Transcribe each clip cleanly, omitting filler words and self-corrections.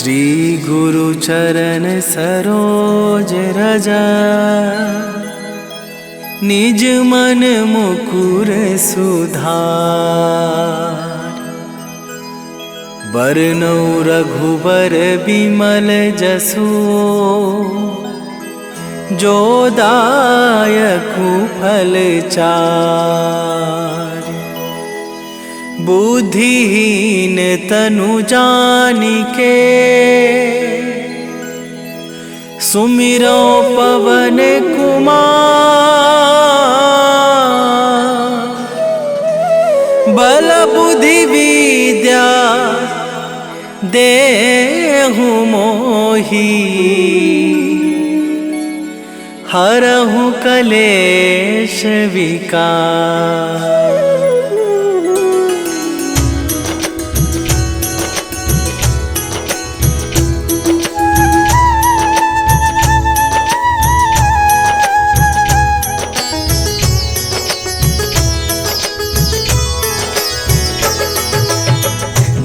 श्री गुरु चरण सरोज रजा, निज मन मुकुर सुधार। बरनौ रघुबर बिमल जसु, जो दायकु फल चार। बुद्धिहीन तनु जानिके, सुमिरो पवन कुमार। बल बुद्धि विद्या देहु मोहि, हरहु कलेश विकार।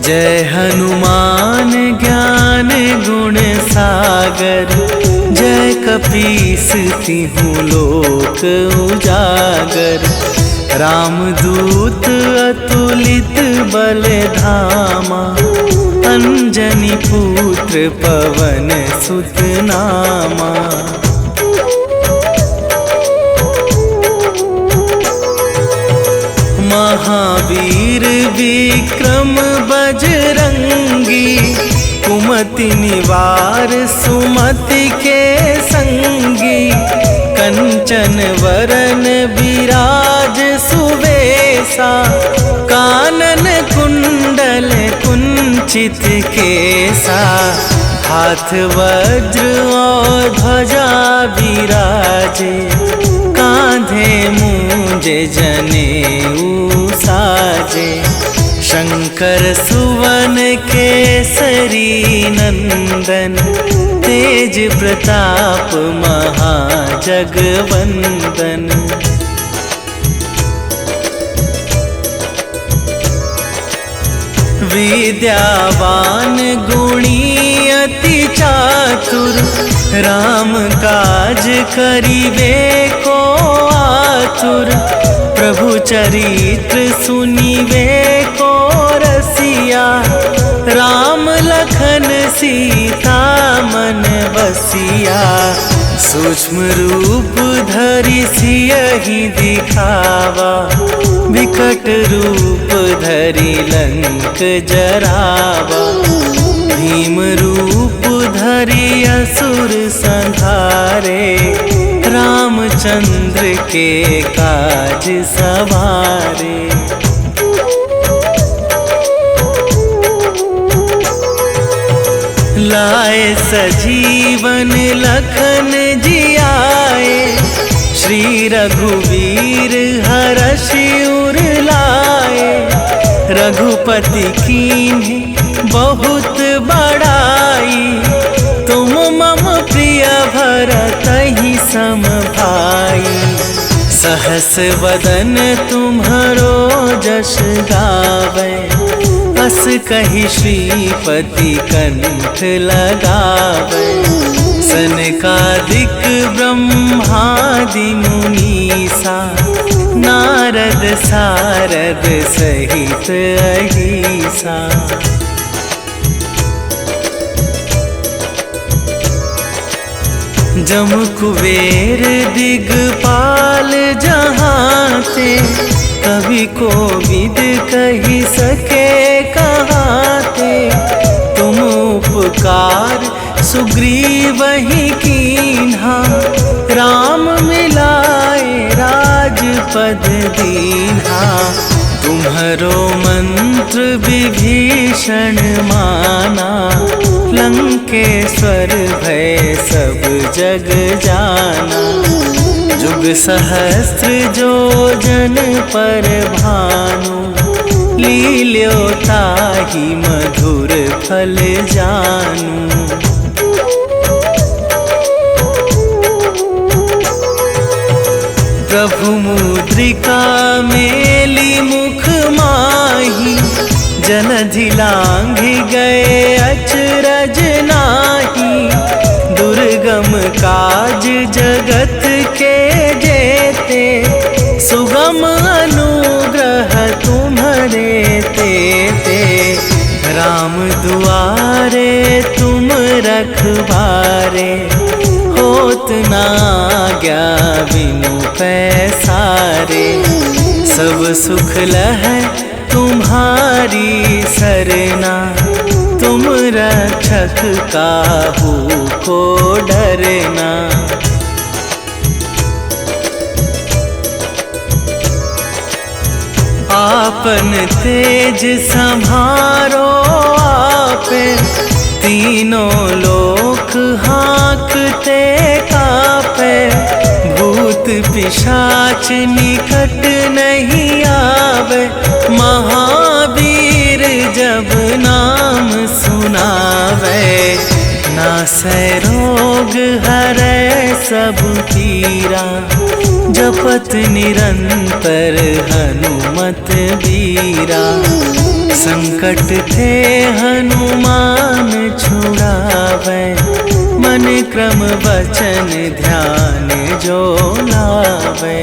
जय हनुमान ज्ञान गुण सागर, जय कपीस तिहु लोक उजागर। रामदूत अतुलित बल धामा, अंजनी पुत्र पवन सुत नामा। महावीर विक्रम बजरंगी, कुमति निवार सुमति के संगी। कंचन वरन विराज सुवेशा, कानन कुंडल कुंचित केसा। हाथ वज्र और ध्वजा विराजे, कांधे मूंज जनेऊ साजे। शंकर सुवन केसरी नंदन, तेज प्रताप महाजगवंदन। विद्यावान गुणी अति चातुर, राम काज करिबे को आतुर। प्रभु चरित्र सुनिबे को रसिया, राम लखन सीता मन बसिया। सूक्ष्म रूप धरि सियहि दिखावा, विकट रूप धरि लंक जरावा। भीम रूप धरि असुर संहारे, रामचंद्र के काज सवारे। लाए सजीवन लखन जियाए, श्री रघुवीर हरषि उर लाए। रघुपति कीन्ही बहुत बड़ाई, तुम मम प्रिय भरतहि सम भाई। सहस वदन तुम्हरो जस गावै, अस कहि श्रीपति कंठ लगावै। सनकादिक ब्रह्मादि मुनीसा, नारद सारद सहित अहिसा। जम कुबेर दिगपाल जहाते, कवि कोविद कहि सके कहाते। तुम उपकार सुग्रीवहि कीन्हा, राम मिलाए राजपद दीन्हा। तुम्हरो मंत्र विभीषण माना, लंकेश्वर भय सब जग जाना। जुग सहस्त्र जो जन पर भानु, लील्यो ताहि मधुर फल जानू। प्रभु मुद्रिका मेली मुख माही, जलधि लांघि गए अचरज नाही, दुर्गम काज जगत के जेते, सुगम अनुग्रह तुम्हारे तेते। राम दुआरे तुम रखवारे, होत ना आज्ञा बिनु पैसारे। सब सुख लहै तुम्हारी सरना, तुम रक्षक काहू को डरना। आपन तेज संभारो आपे, तीनों लोक हाँकते कापे। भूत पिशाच निकट नहीं आवे, महावीर जब नाम सुनावे। नासै रोग हरै सब पीरा, जपत निरंतर हनुमत बीरा। संकट थे हनुमान छुड़ावे, मन क्रम वचन ध्यान जो लावे।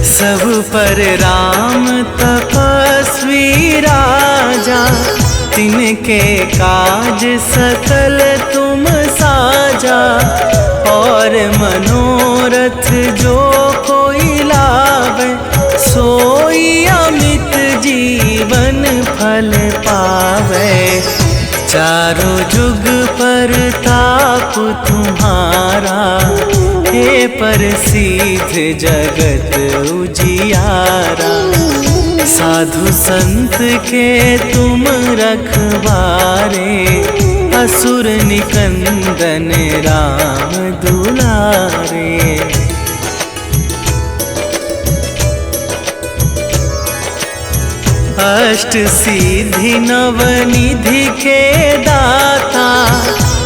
सब पर राम तपस्वी राजा, तिनके काज सकल तुम साजा। और मनोरथ जो कोई लावे, सोई अमित जीवन फल पावे। चारों जुग पर ताप तुम्हारा, हे प्रसिद्ध जगत उजियारा। साधु संत के तुम रखवारे, असुर निकंदन राम दुलारे। अष्ट सिद्धि नवनिधि के दाता,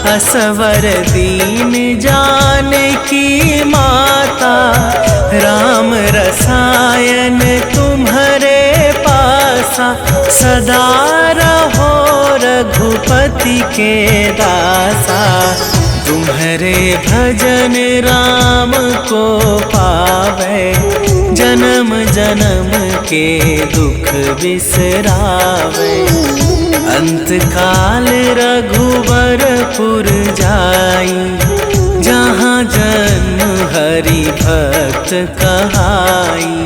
असवर दीन जानकी माता। राम रसायन तुम्हारे पासा, सदा रहो रघुपति के दासा। तुम्हारे भजन राम को पावे, जन्म जन्म के दुख बिसरावे। अंत काल रघुवरपुर जाई, जहाँ जन्म हरि भक्त कहाई।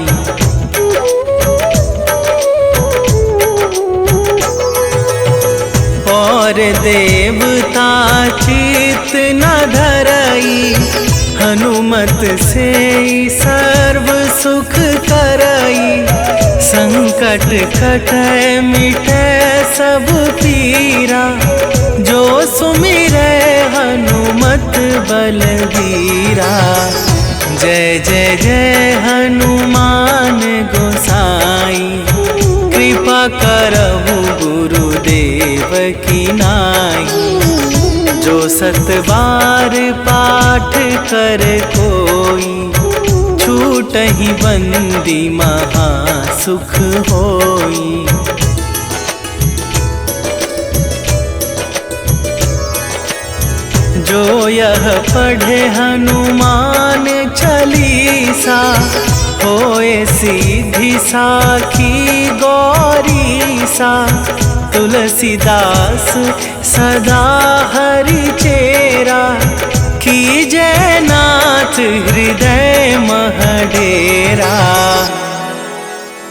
और देवता चित न धरई, हनुमत से सर्व सुख करई। संकट कटै मिटै सब पीरा, जो सुमिरै हनुमत बलबीरा। जय जय जय हनुमान गोसाई, कृपा करहु गुरुदेव की नाई। जो सत बार पाठ कर कोई, छूटहि बंदी महा सुख होई। जो यह पढ़े हनुमान चालीसा, होए सीधी साखी गौरीसा। तुलसीदास सदा हरि चेरा, कीजै नाथ हृदय महडेरा।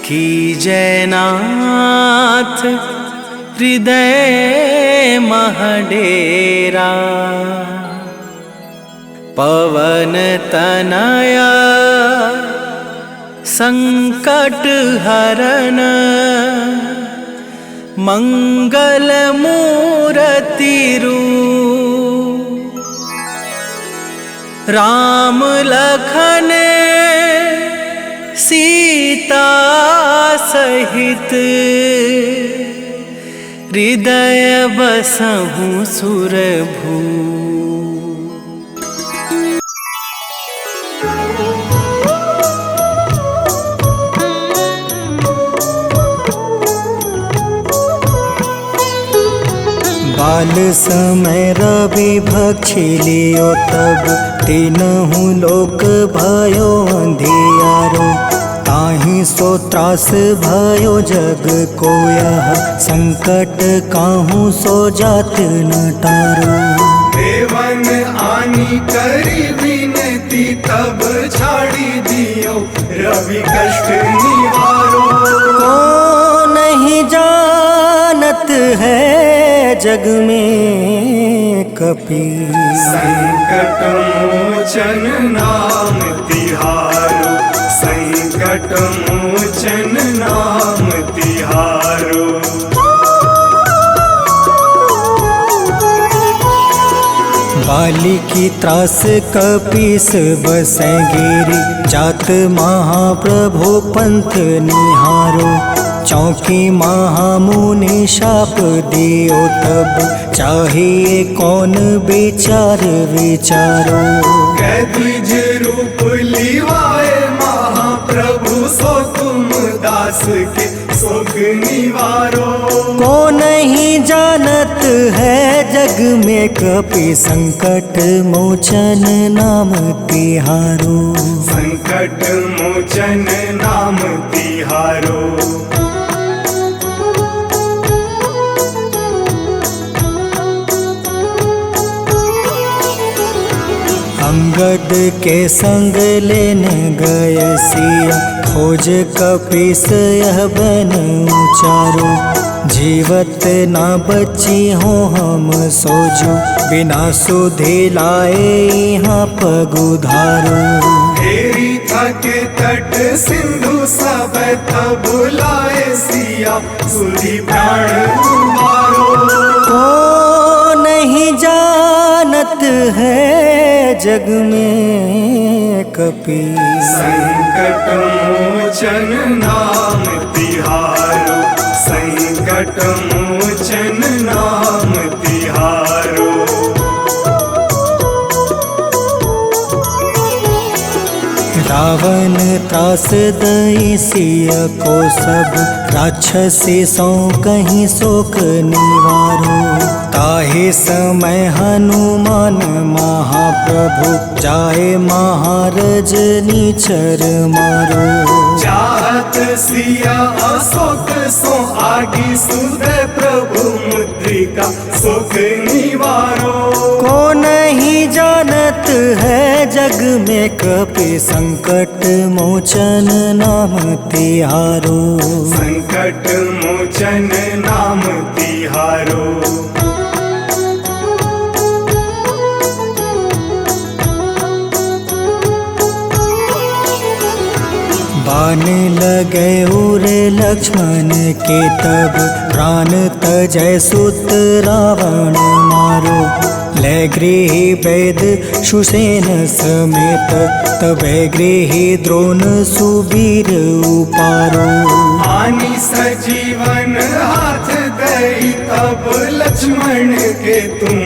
कीजै नाथ हृदय महडेरा। पवन तनया संकट हरन, मंगल मूरति रूप। राम लखन सीता सहित, हृदय बसहु सुरभू। काल समय रवि भक्षी लियो तब तीनहु लोक भयो अंधियारो। ताहि सो त्रास भयो जग को यह संकट काहू सो जात न टारो। देवन आनी करी विनती तब छाड़ी दियो रवि कष्ट निवारो। को नहीं जानत है जग में कपि संकट मोचन नाम तिहारो। संकट मोचन नाम तिहारो। बाली की त्रास कपीस बसै गिरी जात महाप्रभु पंथ निहारो। चौकी महामुनि शाप दियो तब चाहिए कौन विचार विचारो। द्विज रूप लिवाए महाप्रभु सो तुम दास के शोक निवारो। को नहीं जानत है जग में कपि संकट मोचन नाम तिहारो। संकट मोचन नाम तिहारो। अंगद के संग लेने गए सिया खोज कपीस यह बन उचारो। जीवत ना बची हो हम सोजो बिना सुधि लाए यहाँ पग उधारो। हेरी थके तट सिंधु सब तब लाए सिया सुधि प्राण तुम्हारो। को नहीं जानत है जग में कपि संकट मोचन नाम तिहारो। संकट मोचन नाम तिहारो। रावण त्रास दई सिया को सब राक्षसी सो कहीं शोक निवारो। ताहे समय हनुमान महाप्रभु जाए महारज नीचर मारो। चाहत सिया अशोक सो आगी सुधे प्रभु मुद्रिका शोक निवारो। को नहीं जानत है जग में कपि संकट मोचन नाम तिहारो। संकट मोचन नाम तिहारो। बाण लगे उरे लक्ष्मण के तब प्राण तजय सुत रावण मारो। ले गृही वैद सुसेन समेत तबे गृही द्रोण सुबीर उपारो। आनी सजीवन हाथ दई तब लक्ष्मण के तुम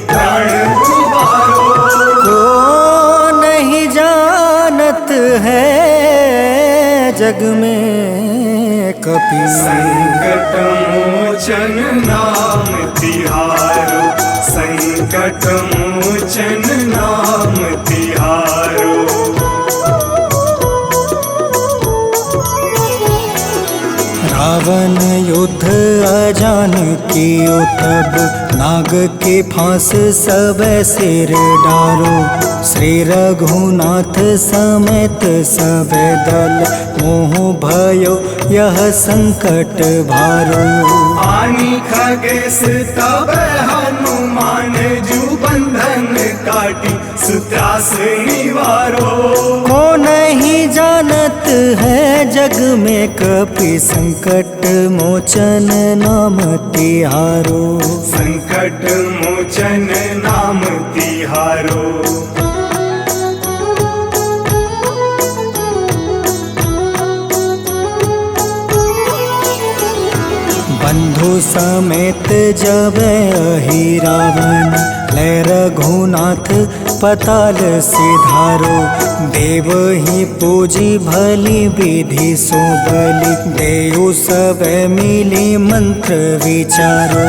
प्राण उबारो। को नहीं जानत है जग में कपि संकट मोचन नाम तिहारो। संकट मोचन नाम तिहारो। रावण युद्ध अजान कियो तब नाग के फांस सब सिर डारो। श्री रघुनाथ समेत सब दल मोह भयो यह संकट भारो। आनी खगेश तब हनुमान जू बंधन काटी सुत्रास निवारो। को नहीं जानत है जग में कपि संकट मोचन नाम तिहारो। संकट मोचन नाम तिहारो। बंधु समेत जब अहि रावण ले रघुनाथ पताल सिधारो। देव ही पूजी भली विधि सो बलि, देव सब मिली मंत्र विचारो।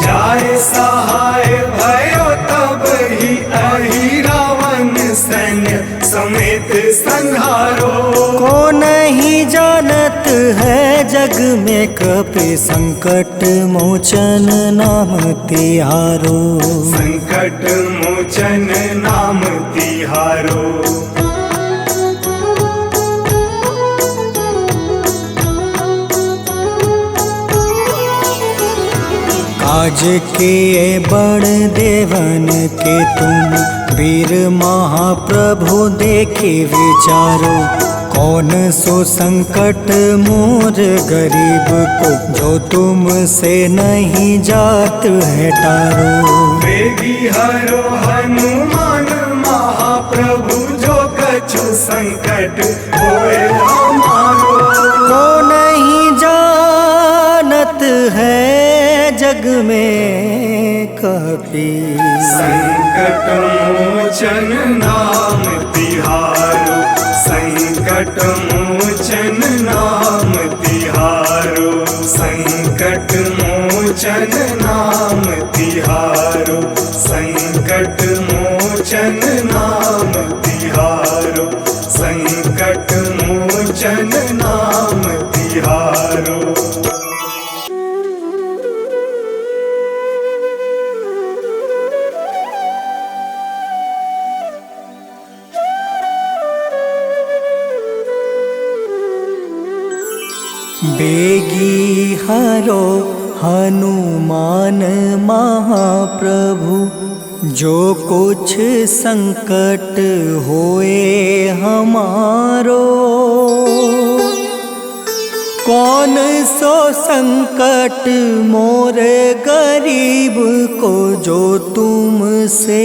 जाय सहाय भयो तब ही अहि रावण सैन्य समेत संहारो। को नहीं जानत है जग में कपि संकट मोचन नाम तिहारो। संकट मोचन नाम तिहारो। काज किए बड़ देवन के तुम, वीर महाप्रभु देखे विचारो। कौन सो संकट मोर गरीब को, जो तुमसे नहीं जात है टारो। वेगी हरो हनुमान महाप्रभु, जो कछु संकट होए हमारो। को नहीं जानत है जग में कपि, संकट मोचन नाम तिहारो। संकट मोचन नाम तिहारो। संकट मोचन नाम तिहारो। संकट मोचन नाम तिहारो। संकट मोचन नाम तिहारो। बेगी हरो हनुमान महाप्रभु, जो कुछ संकट होए हमारो। कौन सो संकट मोर गरीब को, जो तुमसे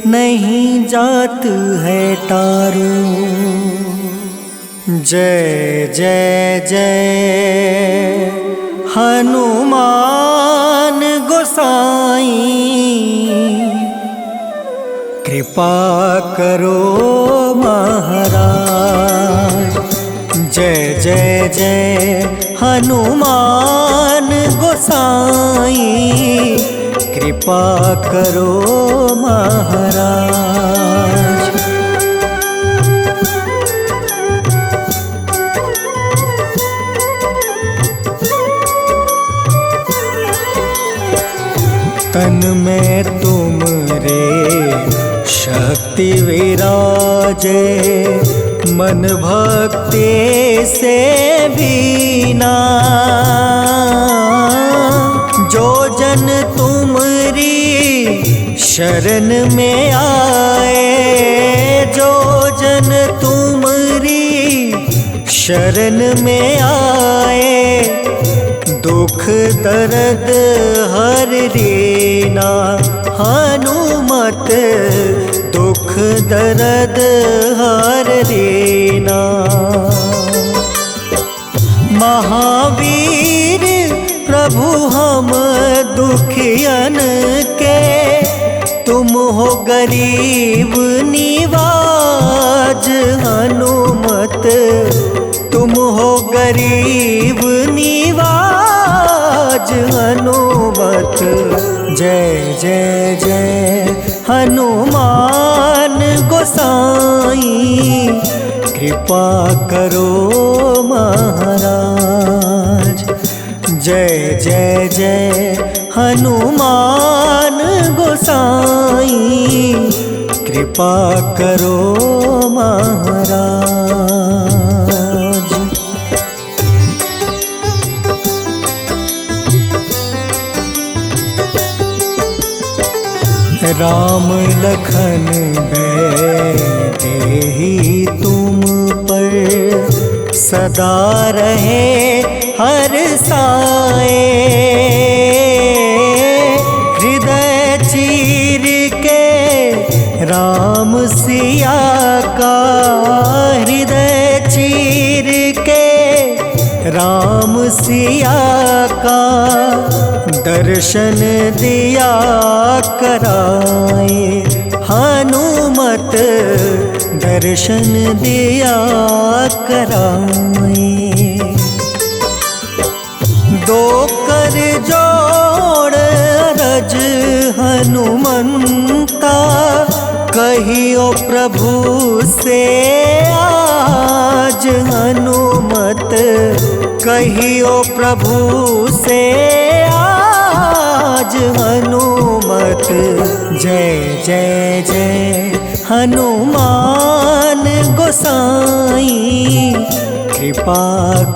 नहीं जात है टारो। जय जय जय हनुमान गोसाई, कृपा करो महाराज। जय जय जय हनुमान गोसाई, कृपा करो महाराज। तन में तुम रे शक्ति विराजे, मन भक्ति से बीना। जो जन तुमरी शरण में आए, जो जन तुमरी शरण में आए, दुख दर्द हर लेना। हनुमत दुख दर्द हर लेना। महावीर प्रभु हम दुखियन के, तुम हो गरीब निवाज। हनुमत तुम हो गरीब निवाज। हनुमत जय जय जय हनुमान गोसाई, कृपा करो महाराज। जय जय जय हनुमान गोसाई, कृपा करो महाराज। राम लखन देहि तुम पर, सदा रहे हर साए। हृदय चीर के राम सिया का, हृदय चीर के राम सिया का, दर्शन दिया कराए। हनुमत दर्शन दिया कराए। दो कर जोड़ अरज हनुमंता, कहियो प्रभु से आज हनुमत, कहियो प्रभु से आज हनुमत। जय जय जय हनुमान गोसाई, कृपा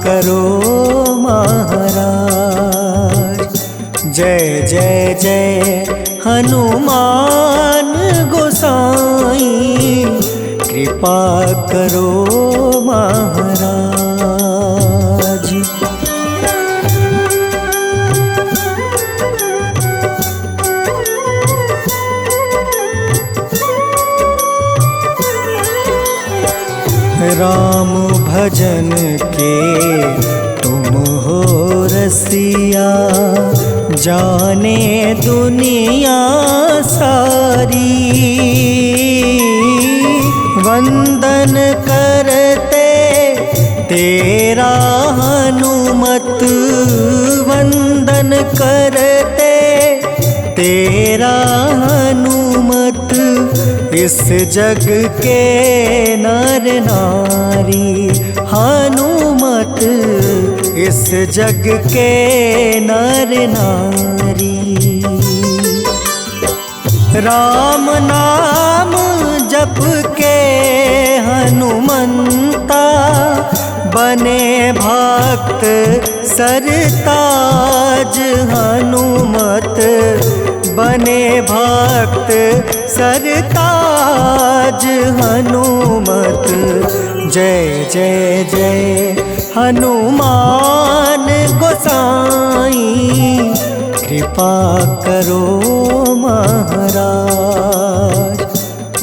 करो महाराज। जय जय जय हनुमान गोसाई, कृपा करो महाराज। राम भजन के तुम हो रसिया, जाने दुनिया सारी। वंदन करते तेरा हनुमत, वंदन करते तेरा हनुमत। इस जग के नर नारी हनुमत, इस जग के नर नारी। राम नाम जप के हनुमंता, बने भक्त सरताज हनुमत, बने भक्त सरताज हनुमत। जय जय जय हनुमान गोसाई, कृपा करो महाराज।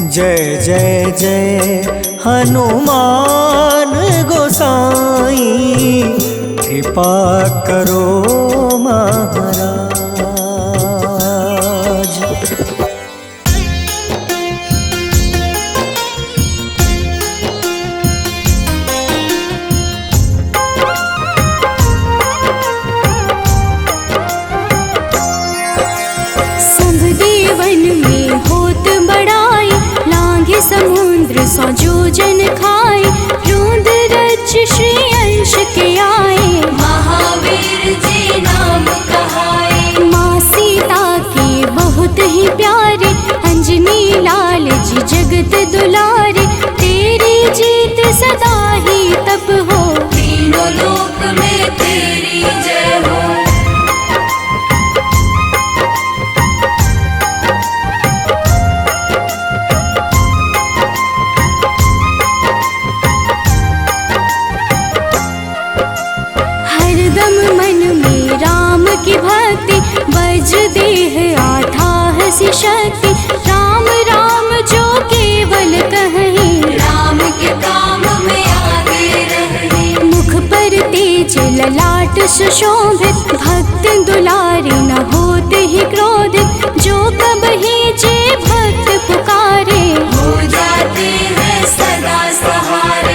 जय जय जय हनुमान गोसाई, कृपा करो महाराज। समुद्र सौ जोजन खाए, रोंद रच श्री अंश के आए। महावीर जी नाम कहाए, माँ सीता के बहुत ही प्यारे, अंजनी लाल जी जगत दुलारे। तेरी जीत सदा ही तब हो, तीनों लोक में तेरी जय हो। की भक्ति वज्र देह आठाह सी शक्ति, राम राम जो केवल कहीं, राम के काम में आगे रहे। मुख पर तेज ललाट सुशोभित, भक्त दुलारे न होते ही क्रोधित। जो कबहि जे भक्त पुकारे, हो जाते हैं सदा सहारे।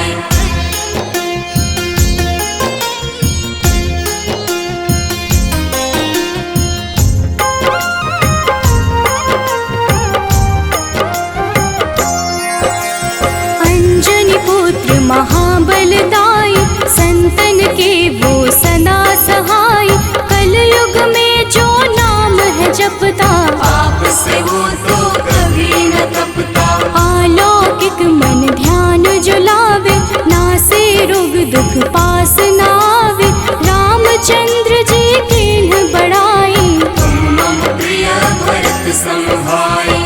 महाबलदाई, संतन के वो सदा सहाय। कलयुग में जो नाम है जपता, पाप से वो तो कभी न तपता। अलौकिक मन ध्यान जो लावे, नासे रोग दुख पास न आवे। रामचंद्र जी किन्ह बड़ाई, तुम मम प्रिय भरत सम भाई।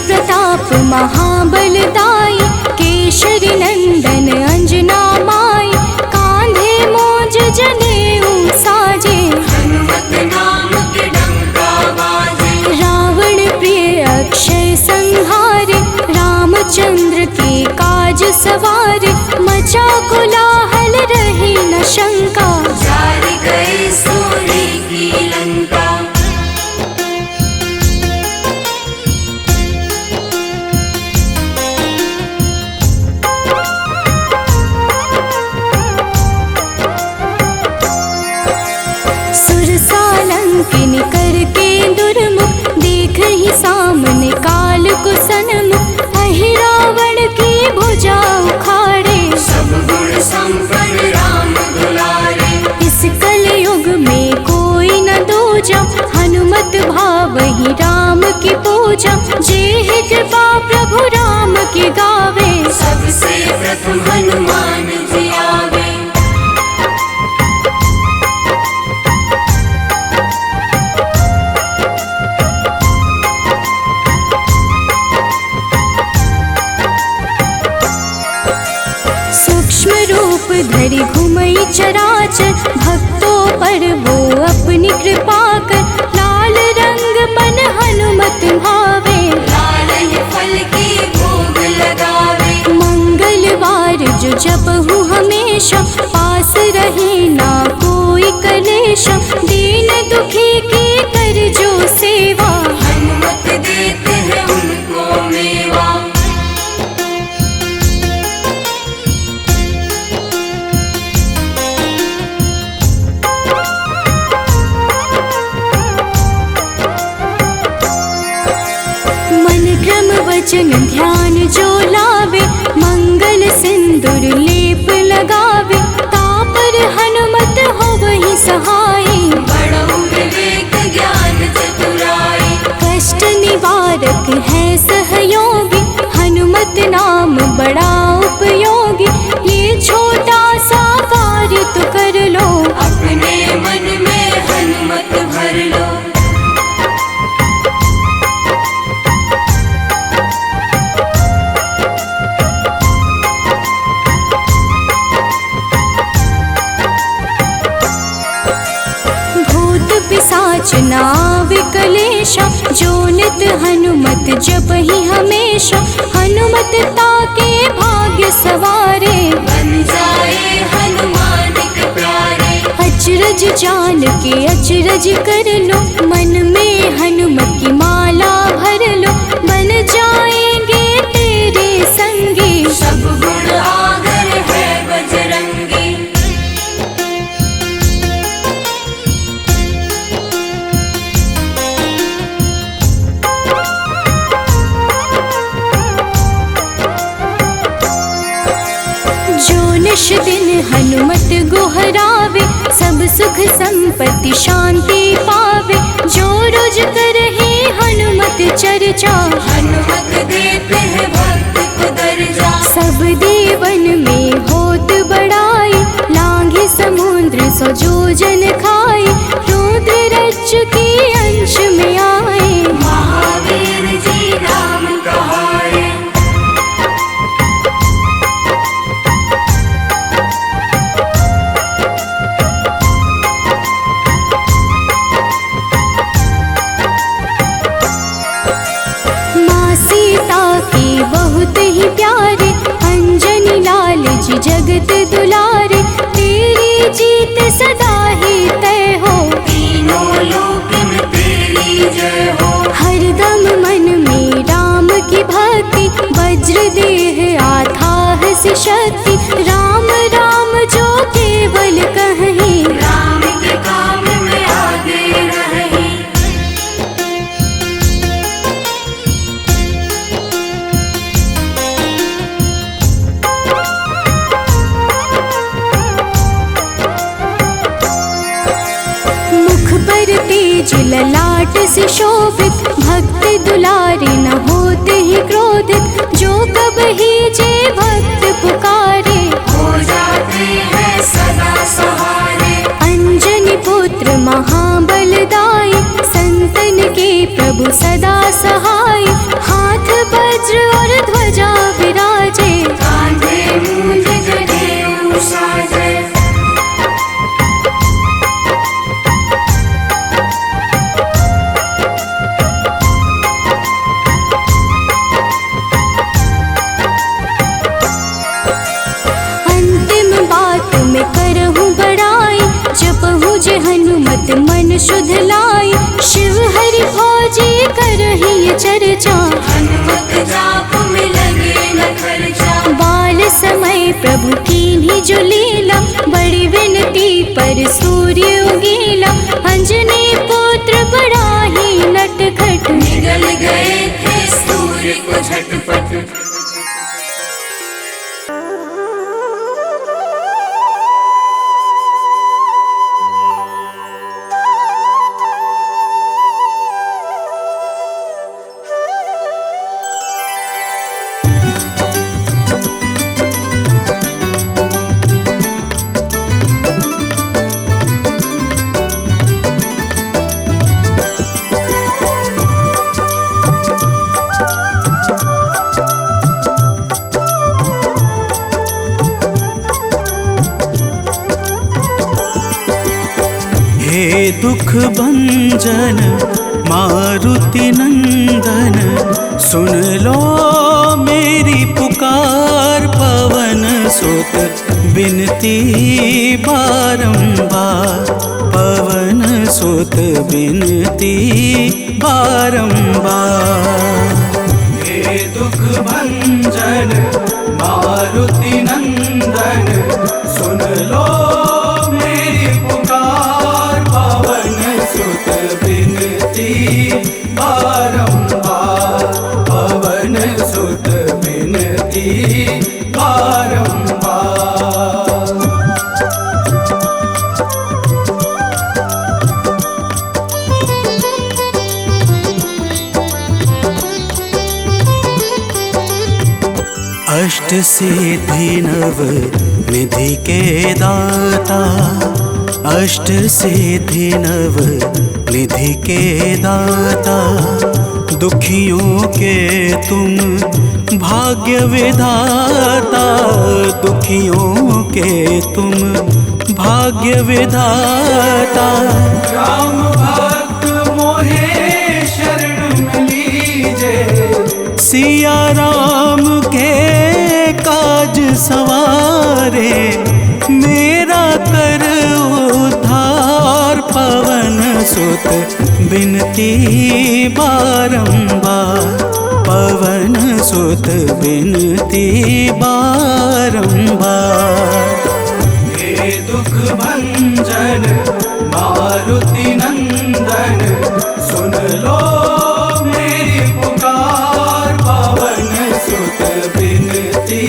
प्रताप महाबलदाई, केशरी नंदन अंजना माई। कांधे मोज जने किन करके दुर्मुख, देख ही सामने काल को सन्मुख, अहि रावण की भुजा उखाड़े, सब गुण संपन्न राम दुलारे। इस कलयुग में कोई न दूजा, हनुमत भावहि राम की पूजा, जेहि कृपा प्रभु राम की गावे, सबसे प्रथम हनुमान जी आवे। सूक्ष्म रूप धरि घुमई चराचर, भक्तों पर वो अपनी कृपा कर, लाल रंग मन हनुमत भावे, लाल ही फल की भोग लगावे। मंगलवार जो जपहु हमेशा, पास रहे ना कोई कलेशा, दीन दुखी की कर जो सेवा, हनुमत देते हैं उनको मेवा। मन क्रम वचन ध्यान जो लावे, मंगल सिंदूर लेप लगावे, तापर हनुमत हो वही सहाय, बड़ऊ विवेक ज्ञान चतुराई। कष्ट निवारक है सहयोगी, हनुमत नाम बड़ा उपयोगी, ये छोटा सा कार्य तो कर लो, अपने मन में हनुमत भर लो। भूत पिशाच नाव कलेशा, जो नित हनुमत जपहि हमेशा, हनुमत ताके भाग्य सवारे, बन जाए हनुमान के प्यारे। अचरज जान के अचरज कर लो, मन में हनुमत की माला भर लो, बन जाएंगे तेरे संगी, सब गुण आगर है बजरंगी। जो निश दिन हनुमत गोहरावे, सब सुख संपत्ति शांति पावे, जो रोज करहे हनुमत चर्चा, हनुमत देते हैं भक्त को दर्जा। सब देवन में होत बड़ाई, लांघे समुद्र सो जो जन खाए, रुद्र रज के अंश में आए, महावीर जी राम कहाए। माँ सीता के बहुत ही प्यारे, अंजनी लाल जी जगत दुलारे, तेरी जीत सदा ही तय हो, तीनों लोक में तेरी जय हो। हरदम मन में राम की भक्ति, वज्र देह आथाह सी शक्ति, राम राम जो केवल कहीं, राम के काम में आगे रहे। मुख पर तेज ललाट से शोभित, भक्त दुलारे न होते ही क्रोधित, जो कब ही जे भक्त पुकारे, हो जाते हैं सदा सहारे। अंजनी पुत्र महाबलदाई, संतन के प्रभु सदा सहाय, हाथ वज्र और ध्वजा विराजे, कांधे मूंज जनेऊ साजे। अंतिम बात में करहूँ बड़ाई, जपहु जे हनुमत मन शुद्ध लाई, शिव हरि फौजी करहि ये चर्चा, हनुमत जाप में लगे न खर्चा। बाल समय प्रभु कीन्ही जो लीला, बड़ी विनती पर सूर्य उगीला, अंजनी पुत्र बड़ा ही नटखट, निगल गए थे सूर्य को झटपट। हे दुख भंजन मारुति नंदन, सुन लो मेरी पुकार। पवन सुत बिनती बारंबार, पवन सुत बिनती बारंबार। हे दुख भंजन मारुति नंदन, सुन लो मेरी पुकार। पवन सुत बिनती बारंबार, पवन सुत बिनती बारंबार। अष्ट सिद्धि नव निधि के दाता, अष्ट सिद्धि नव निधि के दाता। दुखियों के तुम भाग्य विधाता, दुखियों के तुम भाग्य विधाता। राम भक्त मोहे शरण लीजे, सिया राम के काज सवारे। मेरा कर उद्धार, पवन सुत बिनती बारंबार, पवन सुत बिनती बारंबार। हे दुख भंजन मारुति नंदन, सुन लो मेरी पुकार। पवन सुत बिनती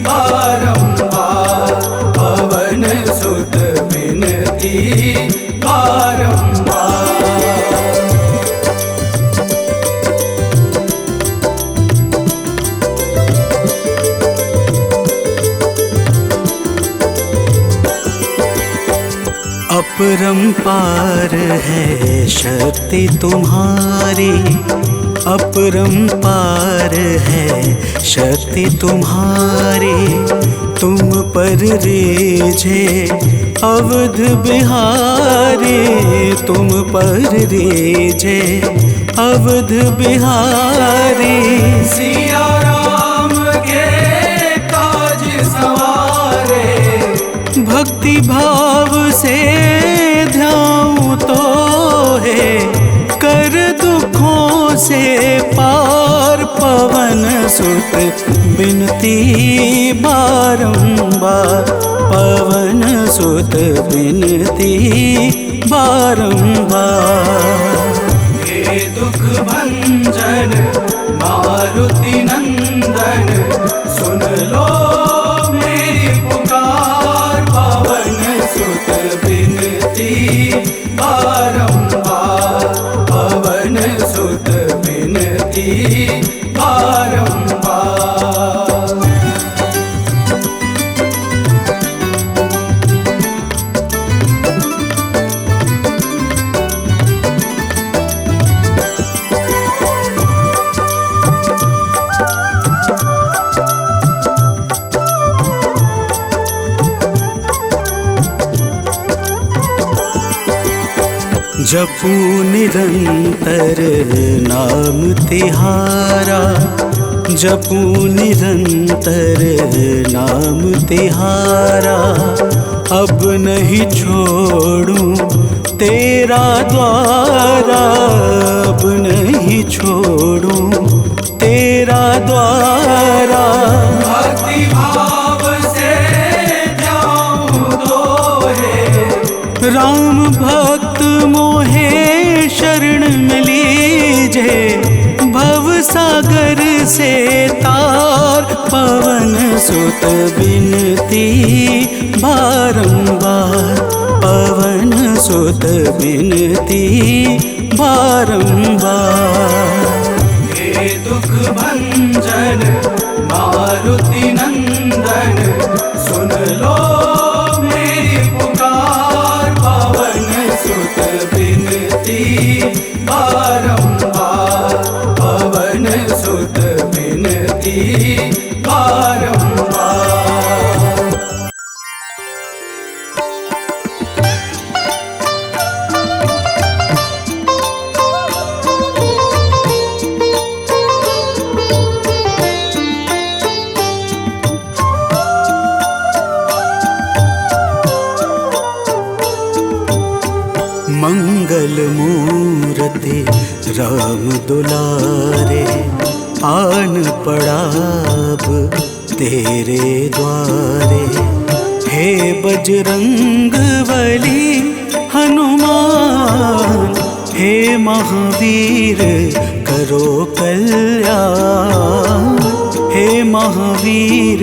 बारंबार, पवन सुत बिनती बारंबार। अपरंपार है शक्ति तुम्हारी, अपरंपार है शक्ति तुम्हारी। तुम पर रीझे अवध बिहारी, तुम पर रीझे अवध बिहारी। सिया राम के काज सवारे, भक्ति भाव से ध्याऊं तो है कर दुखों से पार। पवन सुत बिनती बारंबार, पवन सुत बिनती बारंबार। हे दुख भंजन मारुति नंदन, सुन लो मेरी पुकार। पवन सुत बिनती बारंबार, पवन सुत बिनती बारंबार। जपू निरंतर नाम तिहारा, जपू निरंतर नाम तिहारा। अब नहीं छोड़ूं तेरा द्वारा, अब नहीं छोड़ूं तेरा द्वारा। भक्ति भाव से ध्याऊं तो है राम भक्त मोहे से तार, पवन सुत बिनती बारंबार, पवन सुत बिनती बारंबार। हे दुख भंजन मारुति नंदन, सुन लो मेरी पुकार, पवन सुत बिनती बारंबार, पवन सुत बिनती बारंबार। मंगल मूर्ति राम दुलारे, आन पड़ा अब तेरे द्वारे। हे बजरंग बली हनुमान, हे महावीर करो कल्याण, हे महावीर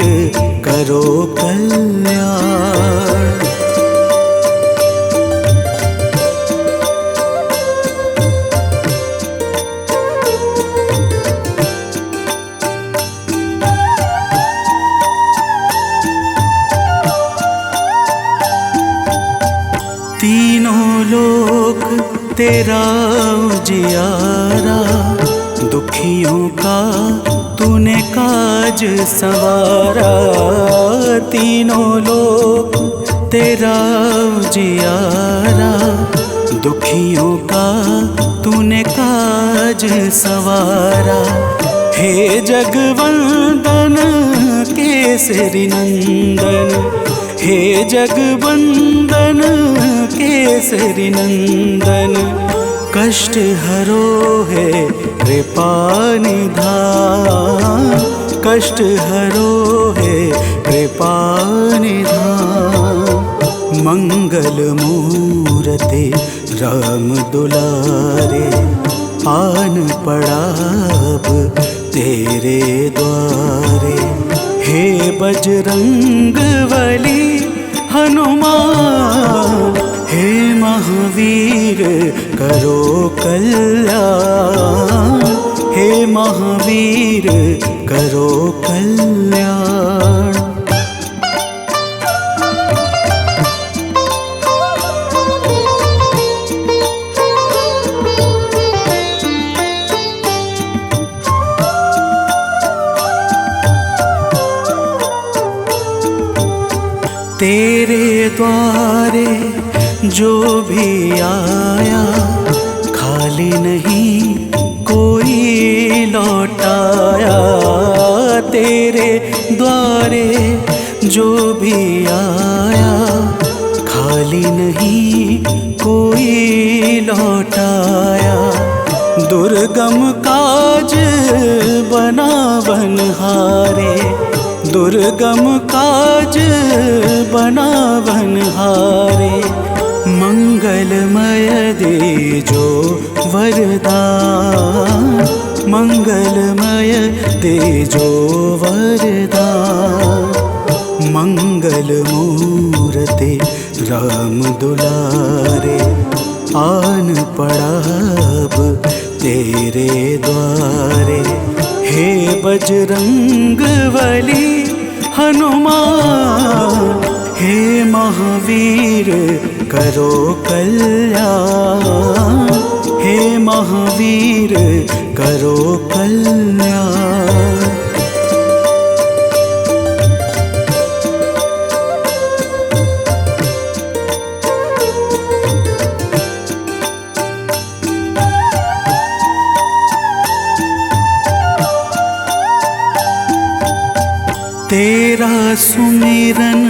करो कल्याण। तीनों लोक तेरा उजियारा, दुखियों का तूने काज सवारा। तीनों लोक तेरा उजियारा, दुखियों का तूने काज सवारा। हे जगवंदन केसरी नंदन, हे जगवंदन केसरी नंदन, कष्ट हरो है कृपा निधान, कष्ट हरो है कृपा निधान। मंगल मूर्ति राम दुलारे, आन पड़ा अब तेरे द्वारे। हे बजरंग बली हनुमान, हे महावीर करो कल्याण, हे महावीर करो कल्याण। तेरे द्वारे जो भी आया, खाली नहीं कोई लौटाया। तेरे द्वारे जो भी आया, खाली नहीं कोई लौटाया। दुर्गम काज बना बनहारे, दुर्गम काज बना बनहारे। मंगलमय दे जो वरदान, मंगलमय दे जो वरदान। मंगल मूर्ति राम दुलारे, आन पड़ा अब तेरे द्वारे। हे बजरंग बली हनुमान, हे महावीर करो कल्याण, हे महावीर करो कल्याण। तेरा सुमिरन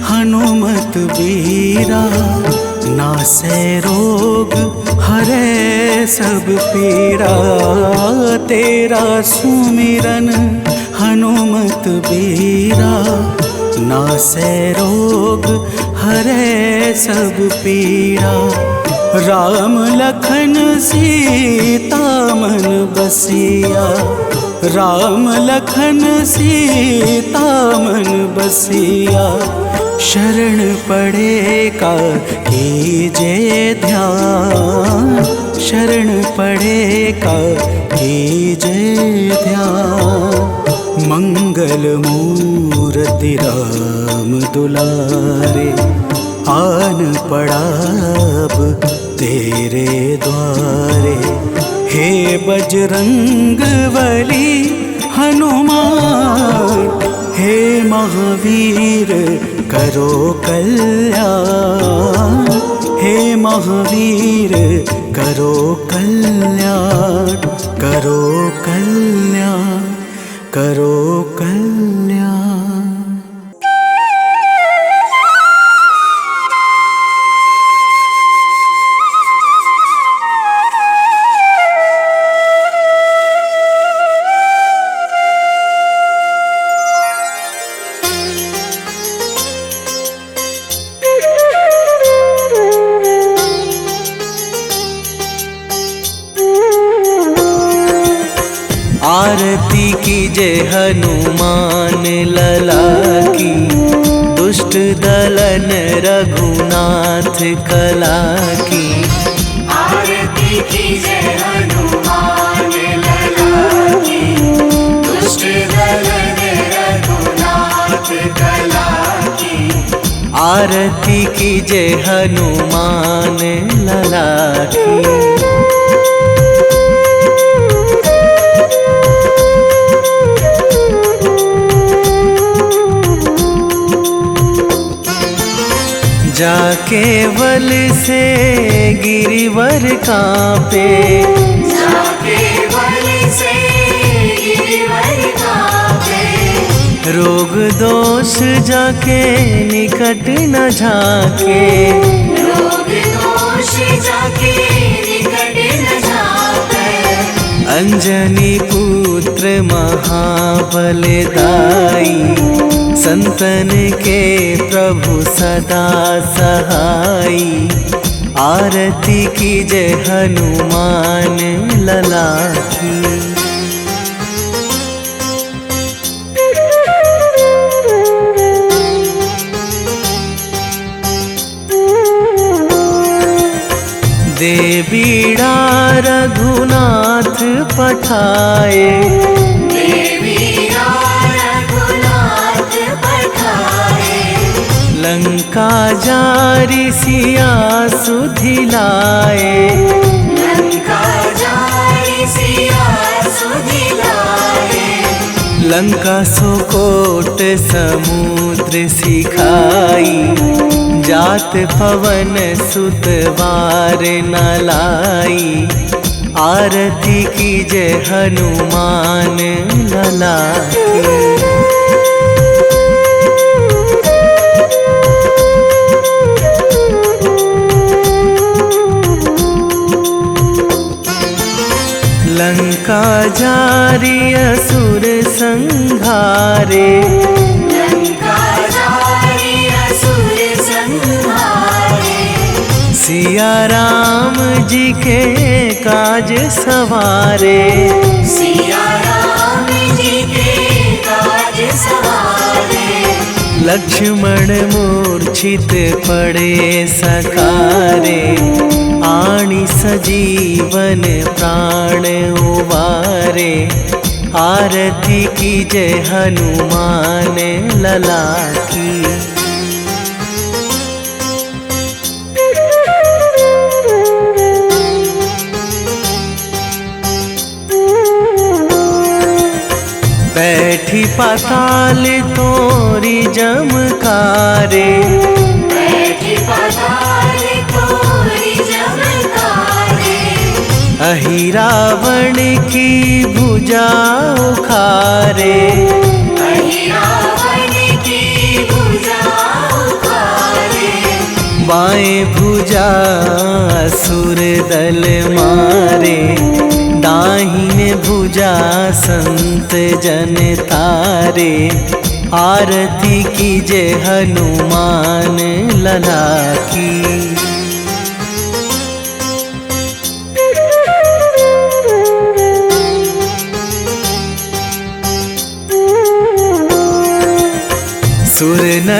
हनुमत बीरा, नासै रोग हरै सब पीड़ा। तेरा सुमिरन हनुमत बीरा, नासै रोग हरै सब पीड़ा। राम लखन सीता मन बसिया, राम लखन सीता मन बसिया, शरण पड़े का कीजे ध्यान, शरण पड़े का कीजे ध्यान। मंगल मूर्ति राम दुलारे, आन पड़ा अब तेरे द्वारे। हे बजरंग बली हनुमान, हे महावीर करो कल्याण, हे महावीर करो कल्याण, करो कल्याण, करो कल्याण। आरती कीजे हनुमान लला की, दुष्ट दलन रघुनाथ कला की। आरती कीजे हनुमान लला की, दुष्ट दलन रघुनाथ कला की। आरती कीजे हनुमान लला की। जाके बल से गिरिवर कांपे, जाके बल से गिरिवर कांपे। रोग दोष जाके निकट न झाके, रोग दोष जाके निकट न झाके। अंजनी पुत्र महाबलदाई, संतन के प्रभु सदा सहाई। आरती कीजे हनुमान लला की। देवीड़ा रघुनाथ पठाए, लंका जारी सिया सुधिलाए, लंका जारी सिया सुधिलाए। लंका सुकोट समुद्र सिखाई, जात पवन सुत वार न लाई। आरती कीजे हनुमान लला की। लंका जारी असुर संहारे, लंका जारी असुर संहारे। सिया राम जी के काज सवारे, सिया राम जी के काज सवारे। लक्ष्मण मूर्छित पड़े सकारे, आणी सजीवन प्राण उवारे। आरती कीजे हनुमान लला की। बैठी पाताल तोरी जमकारे, बैठी पाताल तोरी जमकारे। अहि रावण की भुजा उखारे, अहि रावण की भुजा उखारे। बाएं भुजा असुर दल मारे, दाहिने भुजा संत जन तारे। आरती कीजे हनुमान लला की।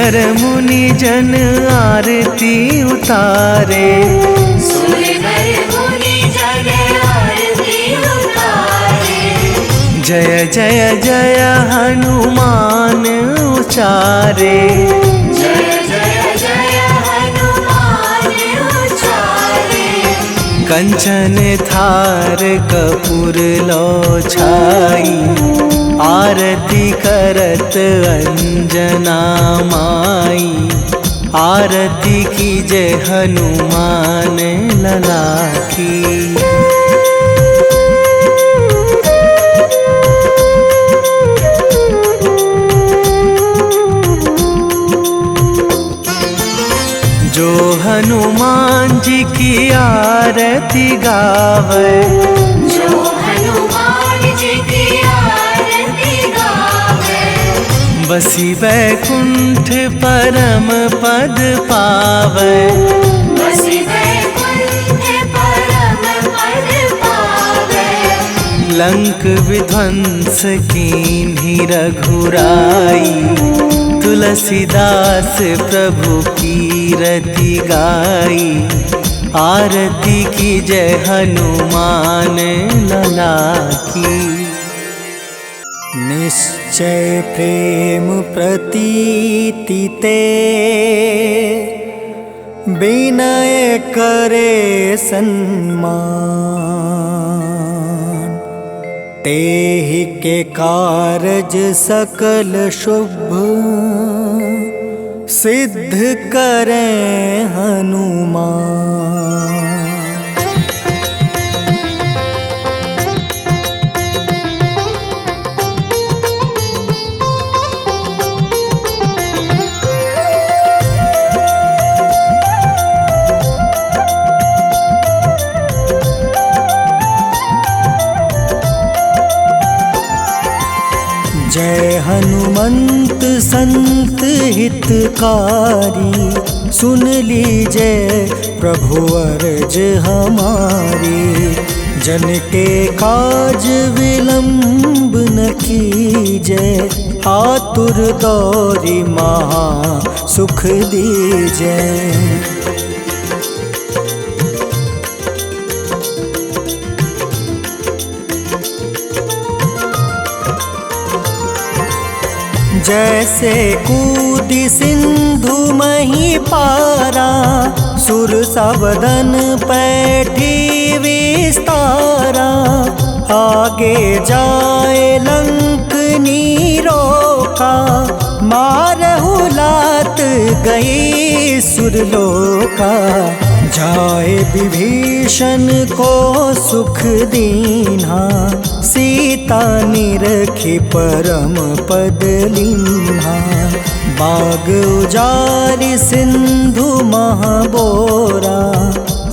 सुरनर मुनि जन आरती उतारे। सुरनर मुनि जन आरती उतारे। जय जय जय हनुमान उचारे। जय जय जय हनुमान उचारे। कंचन थार कपूर लो छाई, आरती करत अंजना माई। आरती की जय हनुमान लला की। जो हनुमान जी की आरती गावे। जो हनुमान जी की आरती गावे। बसी बैकुंठ परम पद पावे। बसी बैकुंठ परम पद पावे। लंक विध्वंस कीन्ही रघुराई। तुलसीदास प्रभु कीरति गाई। आरती की जय हनुमान लला की। निश्चय प्रेम प्रतीति ते, विनय करे सन्मान। तेहि के कारज सकल शुभ, सिद्ध करें हनुमान। जय हनुमंत संत हितकारी। सुन लीजय प्रभु अर्ज हमारी। जन के काज विलंब न कीजय। आतुर दौरी महा सुख दीजय। जैसे कूदी सिंधु मही पारा। सुर सबदन पैठी विस्तारा। आगे जाए लंक नीरोका। मारहु लात गई सुरलोका। जाए विभीषण को सुख दीन्हा। सीता निरखी परम पद लीन्हा। बाग उजारि सिंधु महाबोरा।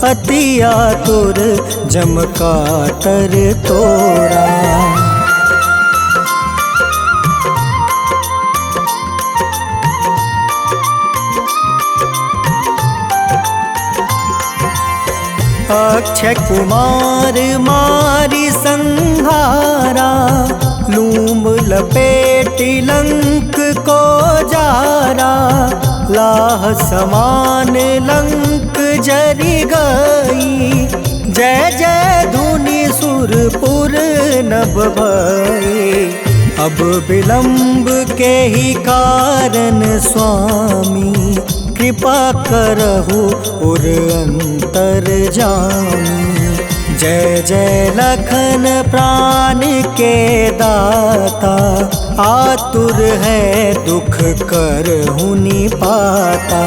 अति आतुर जम कातर तोरा। अक्षय कुमार मारी संहारा। लूम लपेटी लंक को जारा। लाह समान लंक जरी गई। जय जय धुनि सुरपुर नभ भई। अब विलंब के ही कारण स्वामी। कृपा करहु उर अंतर जामी। जय जय लखन प्राण के दाता। आतुर है दुख करहु निपाता।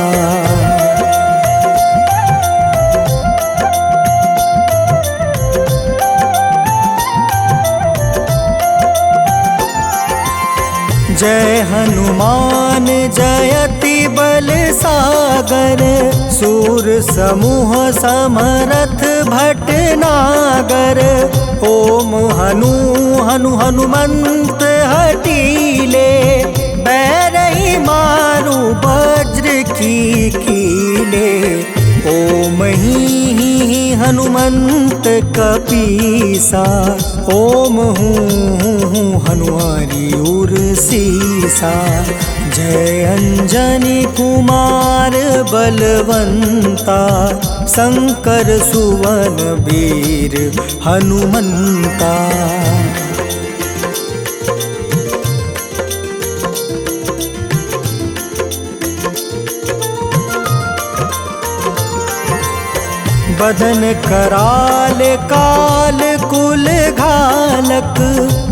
जय हनुमान जयति बल सागर। सूर समूह समरथ भटनागर। ओम हनु हनु हनुमंत हटीले। बैरही मारू वज्र की कीले। ओम ही हनुमंत कपीसा। ओम हूँ हनुमारी उर सीसा। जय अंजनी कुमार बलवंता, शंकर सुवन वीर हनुमंता। बदन कराल काल कुल घालक,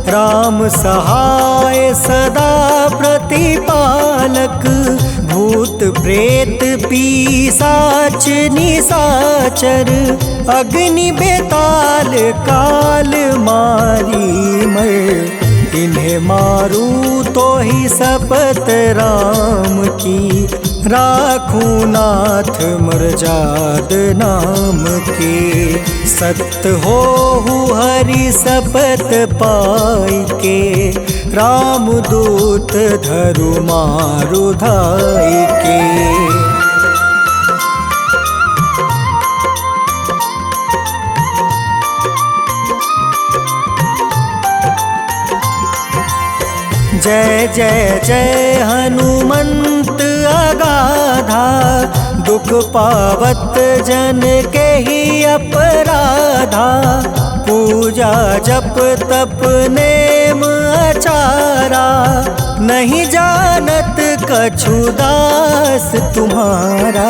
राम सहाय सदा प्रतिपालक। भूत प्रेत पिशाच निशाचर, अग्नि बेताल काल मारी मर। इन्हें मारू तो ही शपथ राम की, राखूं नाथ मर्जाद नाम के। सत्य हो हरि शपथ पाई के, राम दूत धरु मारु धाई के। जय जय जय हनुमंत अगाधा, दुख पावत जन के ही अपराधा। पूजा जप तप नेम आचारा, नहीं जानत कछु दास तुम्हारा।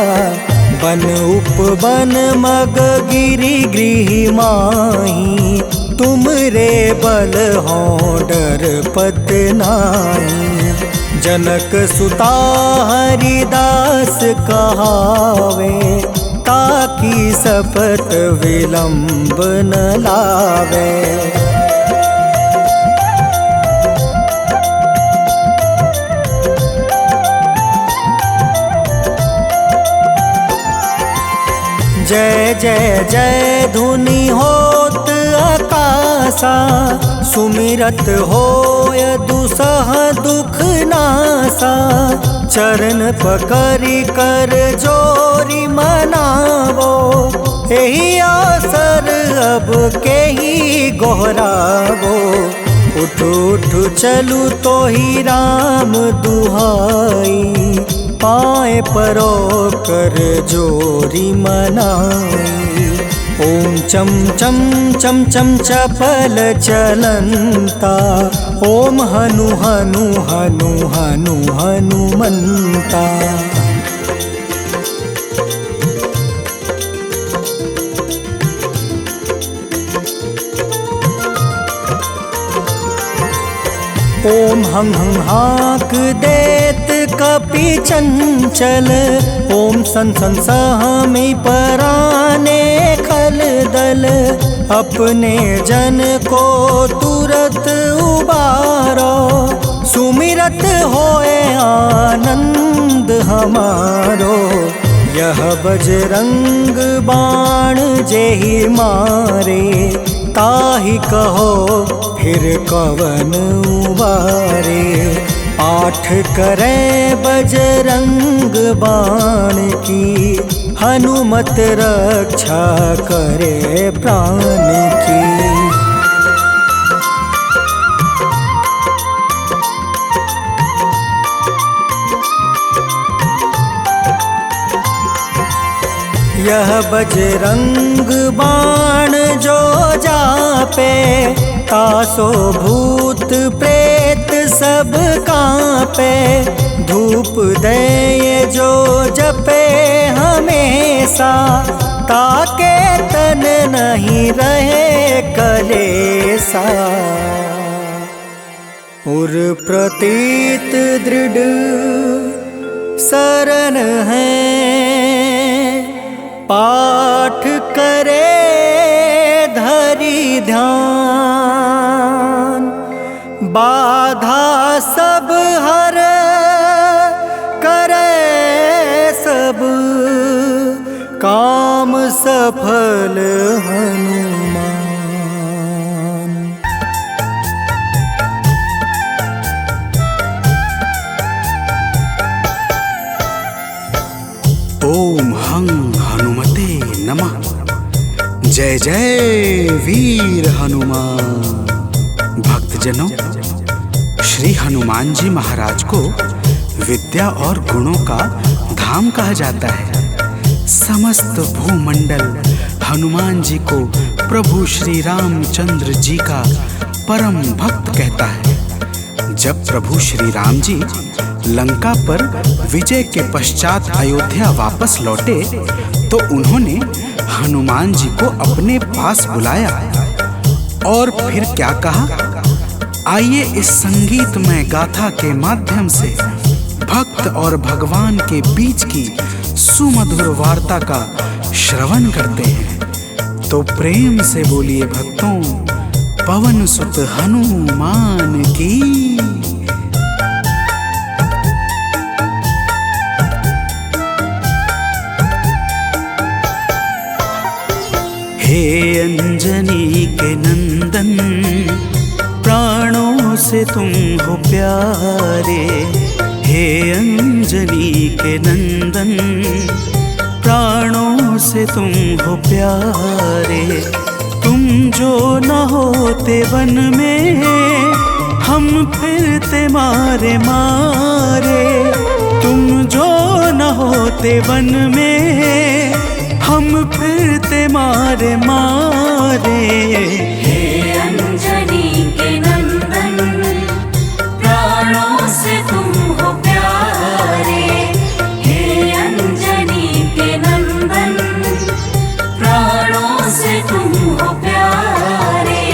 बन उपवन मग गिरि गृह माही, तुम रे बल हो डर पत नाई। जनक सुता हरिदास कहावे, ताकि शपथ विलंब न लावे। जय जय जय धुनि होत आकाशा, सुमिरत होय दुसह दुख नासा। चरण पकड़ि कर जोरी मनावो, एही आसर अब के ही गोहरावो। उठ उठ चलू तो ही राम दुहाई, पाए परो कर जोरी मनाई। ओम चम चम चम चम चपल चलंता, ओम हनु हनु हनु हनु हनुमंता। ओम हं हं हाक देत कपि चंचल, ओम सन सन सहमी पराने खल दल। अपने जन को तुरत उबारो, सुमिरत होए आनंद हमारो। यह बजरंग बाण जेहि मारे, ताहि कहो फिर कवन उबारे। पाठ करें बजरंग बाण की, हनुमत रक्षा करे प्राण की। यह बजरंग बाण जो जापे, तासो भूत प्रेत सब कांपे। धूप दे जो जपे हमेशा, ताके तन नहीं रहे कलेसा। उर प्रतीत दृढ़ शरण है, पाठ करे धरि ध्यान। बाधा सब हर करे सब, काम सफल हनुमान। ओम हं हनुमते नमः। जय जय वीर हनुमान। भक्तजनों, श्री हनुमान जी महाराज को विद्या और गुणों का धाम कहा जाता है। समस्त भूमंडल हनुमान जी को प्रभु श्री रामचंद्र जी का परम भक्त कहता है। जब प्रभु श्री राम जी लंका पर विजय के पश्चात अयोध्या वापस लौटे तो उन्होंने हनुमान जी को अपने पास बुलाया और फिर क्या कहा, आइए इस संगीतमय गाथा के माध्यम से भक्त और भगवान के बीच की सुमधुर वार्ता का श्रवण करते हैं। तो प्रेम से बोलिए भक्तों, पवन सुत हनुमान की। हे अंजनी के नंदन, प्राणों से तुम हो प्यारे। हे अंजनी के नंदन, प्राणों से तुम हो प्यारे। तुम जो न होते वन में, हम फिरते मारे मारे। तुम जो न होते वन में, हम फिरते मारे मारे। हे अंजनी के नंदन, प्राणों से तुम हो प्यारे। हे अंजनी के नंदन, प्राणों से तुम हो प्यारे।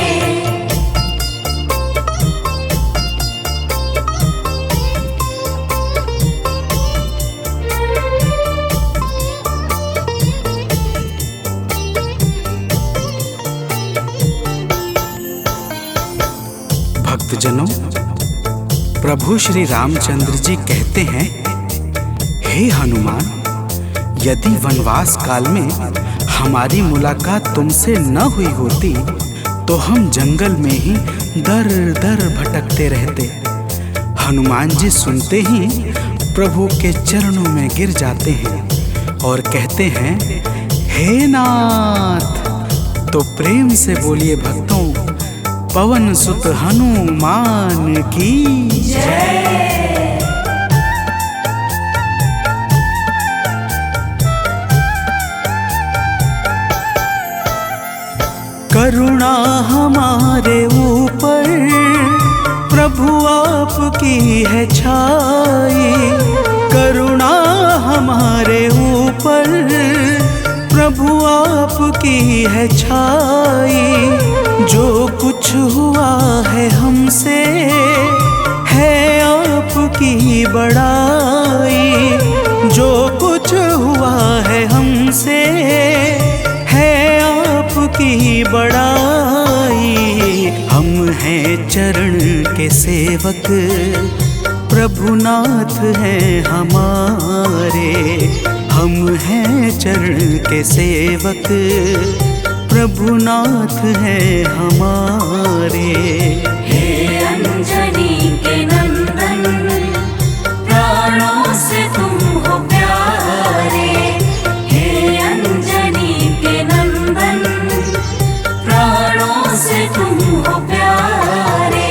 भक्तजनों, प्रभु श्री रामचंद्र जी कहते हैं, हे हनुमान, यदि वनवास काल में हमारी मुलाकात तुमसे न हुई होती तो हम जंगल में ही दर दर भटकते रहते। हनुमान जी सुनते ही प्रभु के चरणों में गिर जाते हैं और कहते हैं, हे नाथ। तो प्रेम से बोलिए भक्तों, पवन सुत हनुमान की जय। करुणा हमारे ऊपर प्रभु आपकी है छाई। करुणा हमारे ऊपर प्रभु आपकी है छाई। जो कुछ हुआ है हमसे है आपकी बड़ाई। जो कुछ हुआ है हमसे है आपकी बड़ाई। हम हैं चरण के सेवक, प्रभुनाथ हैं हमारे। हम हैं चरण के सेवक, प्रभुनाथ हैं हमारे। हे अंजनी के नंदन, प्राणों से तुम हो प्यारे। हे अंजनी के नंदन, प्राणों से तुम हो प्यारे।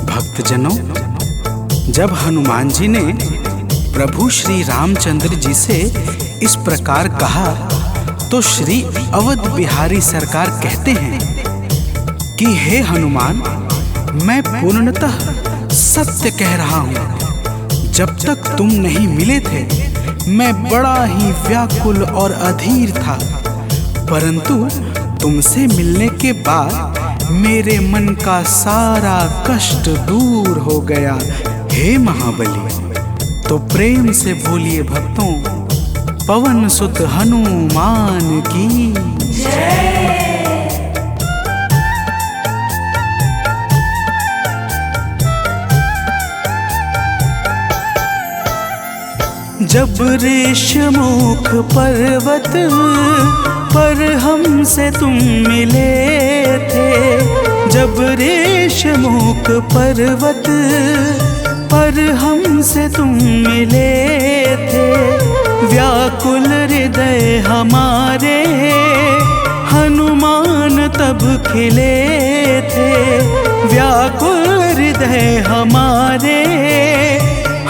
भक्तजनों, जब हनुमान जी ने प्रभु श्री रामचंद्र जी से इस प्रकार कहा तो श्री अवध बिहारी सरकार कहते हैं कि हे हनुमान, मैं पूर्णतः सत्य कह रहा हूँ। जब तक तुम नहीं मिले थे मैं बड़ा ही व्याकुल और अधीर था, परंतु तुमसे मिलने के बाद मेरे मन का सारा कष्ट दूर हो गया। हे महाबली, तो प्रेम से बोलिए भक्तों, पवन सुत हनुमान की जय। जब ऋषमुख पर्वत पर हमसे तुम मिले थे। जब ऋषमुख पर्वत पर हमसे तुम मिले थे, व्याकुल हृदय हमारे हनुमान तब खिले थे। व्याकुल हृदय हमारे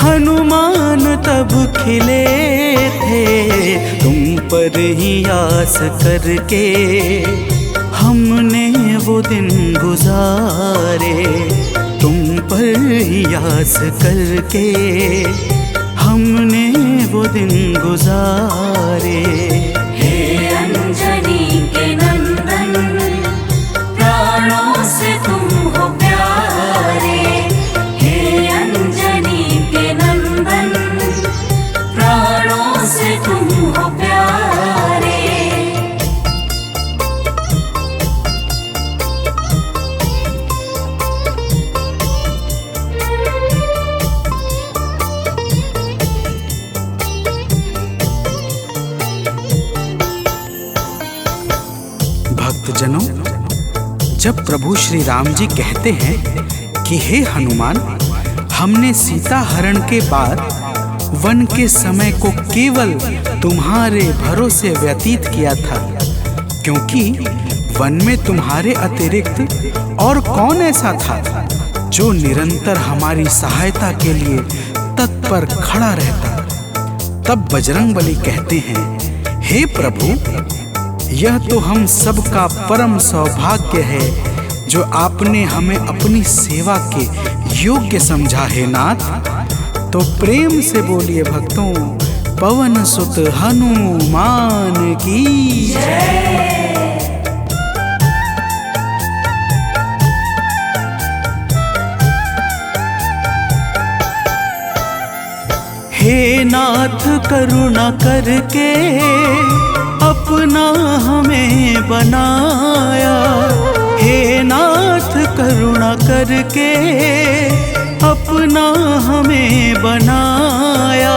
हनुमान तब खिले थे। तुम पर ही आस करके हमने वो दिन गुजारे, तुम पर ही आस करके हमने वो दिन गुजारे। हे अंजनी के नंदन, प्राणों से तुम हो प्यारे। हे अंजनी के नंदन, प्राणों से तुम हो प्यारे। भक्तजनों, जब प्रभु श्री राम जी कहते हैं कि हे हनुमान, हमने सीता हरण के बाद वन के समय को केवल तुम्हारे भरोसे व्यतीत किया था, क्योंकि वन में तुम्हारे अतिरिक्त और कौन ऐसा था जो निरंतर हमारी सहायता के लिए तत्पर खड़ा रहता। तब बजरंगबली कहते हैं, हे प्रभु, यह तो हम सबका परम सौभाग्य है जो आपने हमें अपनी सेवा के योग्य समझा है नाथ। तो प्रेम से बोलिए भक्तों, पवन सुत हनुमान की जय। हे नाथ करुणा करके अपना हमें बनाया। हे नाथ करुणा करके अपना हमें बनाया।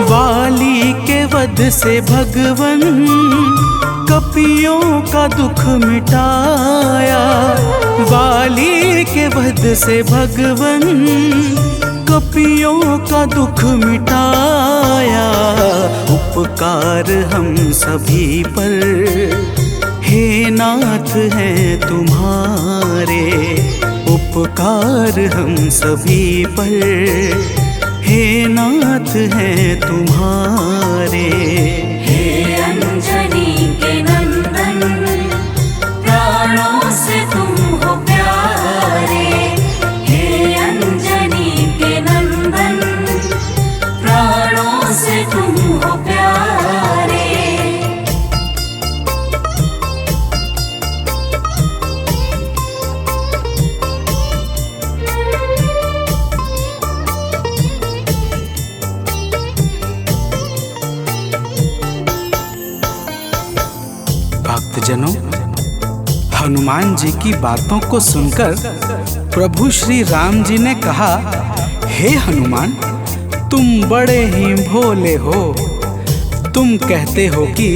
वाली के वध से भगवन कपियों का दुख मिटाया। वाली के वध से भगवन कपियों का दुख मिटाया। उपकार हम सभी पर हे नाथ हैं तुम्हारे। उपकार हम सभी पर हे नाथ हैं तुम्हारे। हे अंजनी के नंदन, प्राणों से तुम हो प्यारे। हे अंजनी के नंदन, प्राणों से तुम हो प्यारे। भक्तजनों, हनुमान जी की बातों को सुनकर प्रभु श्री राम जी ने कहा, हे हनुमान, तुम बड़े ही भोले हो। तुम कहते हो कि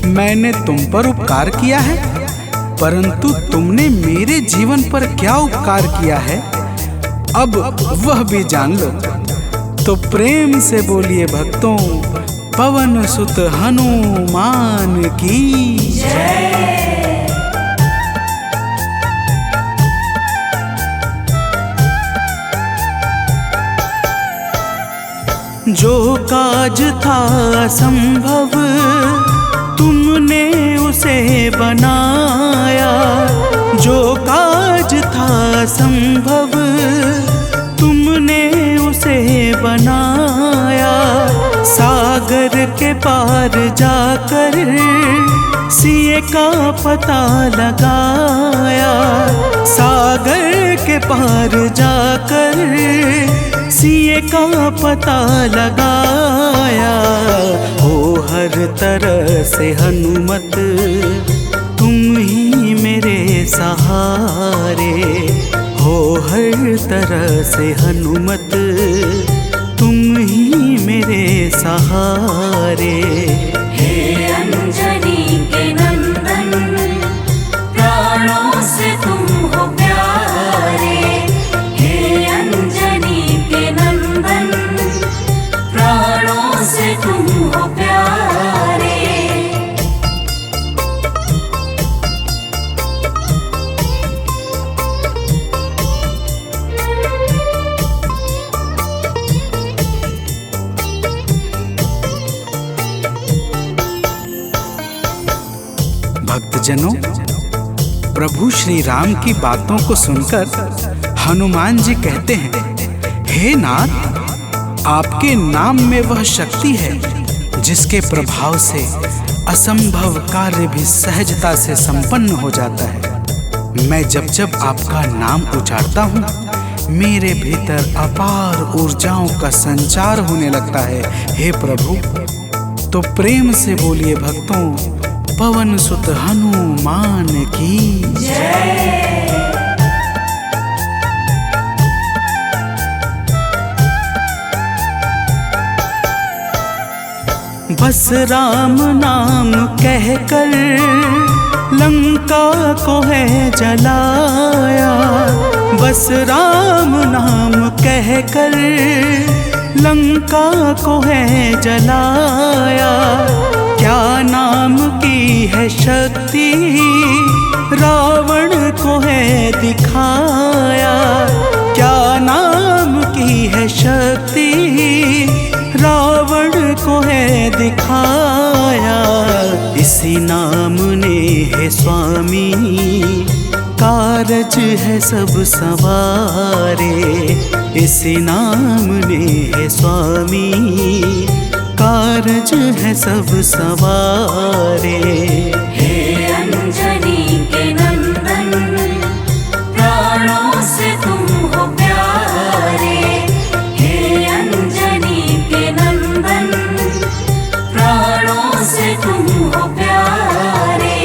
मैंने तुम पर उपकार किया है, परंतु तुमने मेरे जीवन पर क्या उपकार किया है, अब वह भी जान लो। तो प्रेम से बोलिए भक्तों, पवन सुत हनुमान की जय। जो काज था असंभव तुमने उसे बनाया। जो काज था असंभव तुमने उसे बनाया। सागर के पार जाकर सिए का पता लगाया। सागर के पार जाकर सिए का पता लगाया। हो हर तरह से हनुमत तुम ही मेरे सहारे। हो हर तरह से हनुमत तुम ही मेरे सहारे। हे अंजनी के नंदन, प्राणों से तुम हो प्यारे। हे अंजनी के हो प्यारे। भक्तजनों, प्रभु श्री राम की बातों को सुनकर हनुमान जी कहते हैं, हे नाथ, आपके नाम में वह शक्ति है जिसके प्रभाव से असंभव कार्य भी सहजता से संपन्न हो जाता है। मैं जब जब आपका नाम उच्चारता हूँ, मेरे भीतर अपार ऊर्जाओं का संचार होने लगता है। हे प्रभु, तो प्रेम से बोलिए भक्तों, पवन सुत हनुमान की जय। बस राम नाम कहकर लंका को है जलाया, बस राम नाम कहकर लंका को है जलाया। क्या नाम की है शक्ति रावण को है दिखाया, क्या नाम की है शक्ति रावण को है दिखाया। इसी नाम ने है स्वामी कारज है सब सवारे, इसी नाम ने है स्वामी कारज है सब सवारे। हे अंजनी के नंदन, प्राणों से तुम हो प्यारे। हे अंजनी के नंदन, प्राणों से तुम हो प्यारे।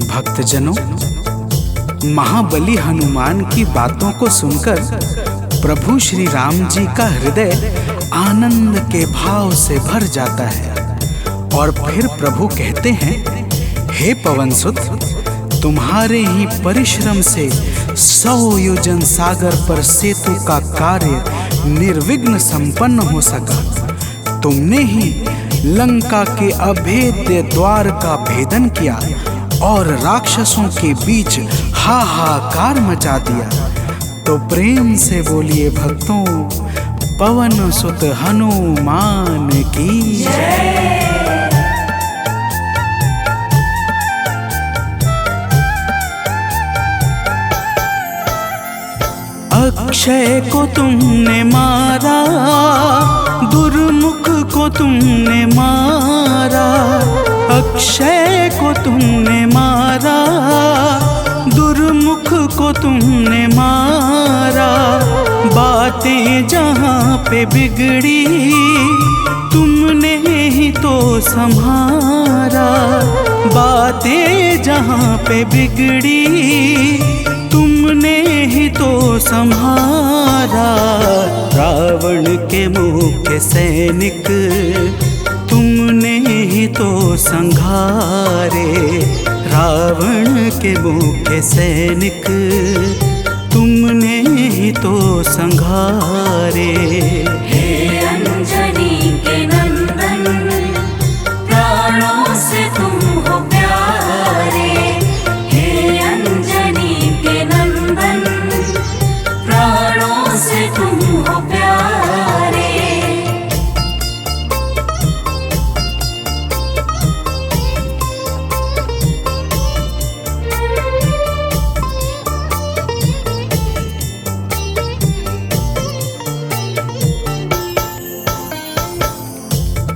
भक्तजनों, महाबली हनुमान की बातों को सुनकर प्रभु श्री राम जी का हृदय आनंद के भाव से भर जाता है और फिर प्रभु कहते हैं, हे पवनसुत, तुम्हारे ही परिश्रम से 100 योजन सागर पर सेतु का कार्य निर्विघ्न संपन्न हो सका। तुमने ही लंका के अभेद्य द्वार का भेदन किया और राक्षसों के बीच हाहाकार मचा दिया। तो प्रेम से बोलिए भक्तों, पवन सुत हनुमान की जय। अक्षय को तुमने मारा, दुर्मुख को तुमने मारा, अक्षय को तुमने मारा, दुर्मुख को तुमने मारा। बातें जहाँ पे बिगड़ी तुमने ही तो संहारा, बातें जहाँ पे बिगड़ी तुमने ही तो संहारा। रावण के मुख्य सैनिक तुमने ही तो संघारे, रावण के मुख्य सैनिक तुमने ही तो संघारे। हे अंजनी के नंदन, प्राणों से तुम हो प्यारे। हे अंजनी के नंदन, प्राणों से तुम हो प्यारे।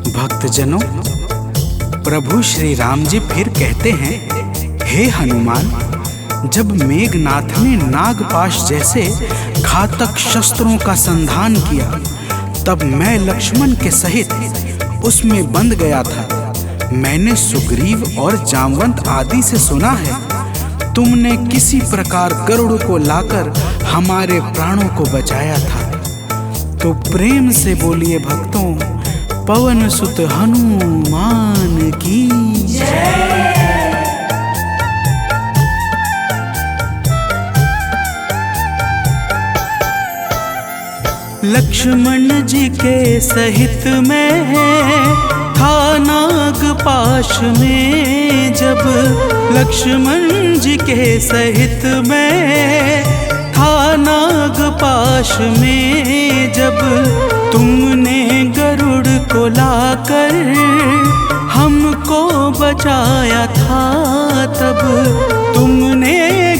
भक्तजनों, प्रभु श्री राम जी फिर कहते हैं, हे हनुमान, जब मेघनाथ ने नागपाश जैसे घातक शस्त्रों का संधान किया, तब मैं लक्ष्मण के सहित उसमें बंध गया था। मैंने सुग्रीव और जामवंत आदि से सुना है, तुमने किसी प्रकार गरुड़ को लाकर हमारे प्राणों को बचाया था। तो प्रेम से बोलिए भक्तों, पवन सुत हनुमान की। लक्ष्मण जी के सहित में था नाग पाश में जब, लक्ष्मण जी के सहित में था नाग पाश में जब, तुमने गरुड़ को लाकर हमको बचाया था तब, तुमने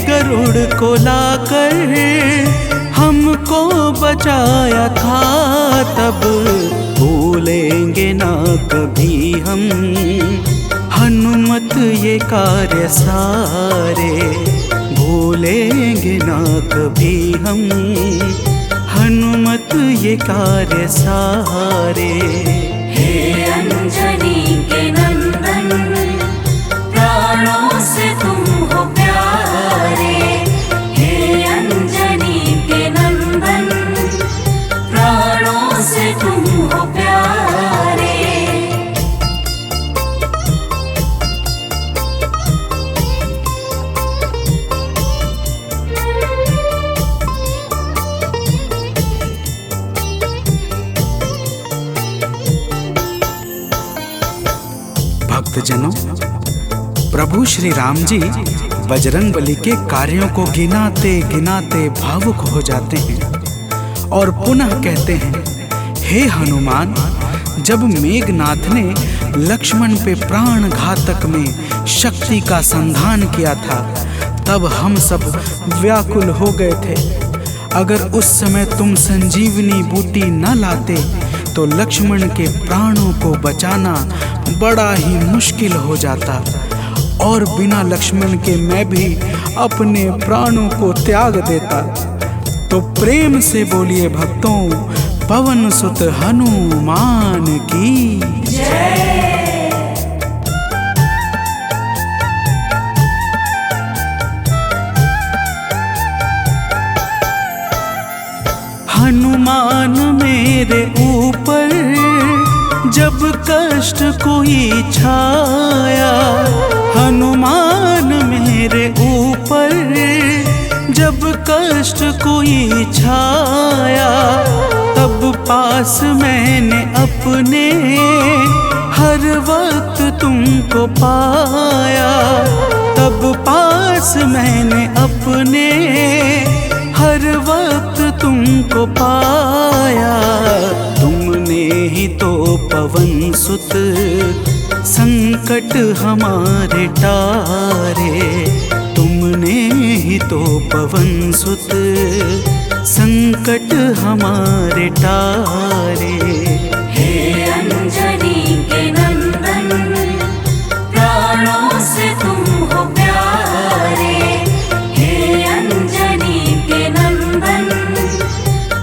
गरुड़ को लाकर हमको बचाया था तब, भूलेंगे ना कभी हम हनुमत ये कार्य सारे, भूलेंगे ना कभी हम हनुमत ये कार्य सारे। हे अंजनी के नंदन, प्राणों से तुम हो प्यारे। हे अंजनी के नंदन, प्राणों से तुम हो प्यारे। भक्तजनों, प्रभु श्री राम जी बजरंगबली के कार्यों को गिनाते गिनाते भावुक हो जाते हैं और पुनः कहते हैं, हे हनुमान, जब मेघनाथ ने लक्ष्मण पे प्राण घातक में शक्ति का संधान किया था तब हम सब व्याकुल हो गए थे। अगर उस समय तुम संजीवनी बूटी न लाते तो लक्ष्मण के प्राणों को बचाना बड़ा ही मुश्किल हो जाता और बिना लक्ष्मण के मैं भी अपने प्राणों को त्याग देता। तो प्रेम से बोलिए भक्तों, पवन सुत हनुमान की जय। हनुमान मेरे ऊपर जब कष्ट कोई छाया, हनुमान मेरे ऊपर जब कष्ट कोई छाया, तब पास मैंने अपने हर वक्त तुमको पाया, तब पास मैंने अपने हर वक्त तुमको पाया। तुमने ही तो पवन सुत संकट हमारे टारे, तुमने ही तो पवन सुत संकट हमारे टारे। हे अंजनी के नंदन, प्राणों से तुम हो प्यारे। हे अंजनी के नंदन,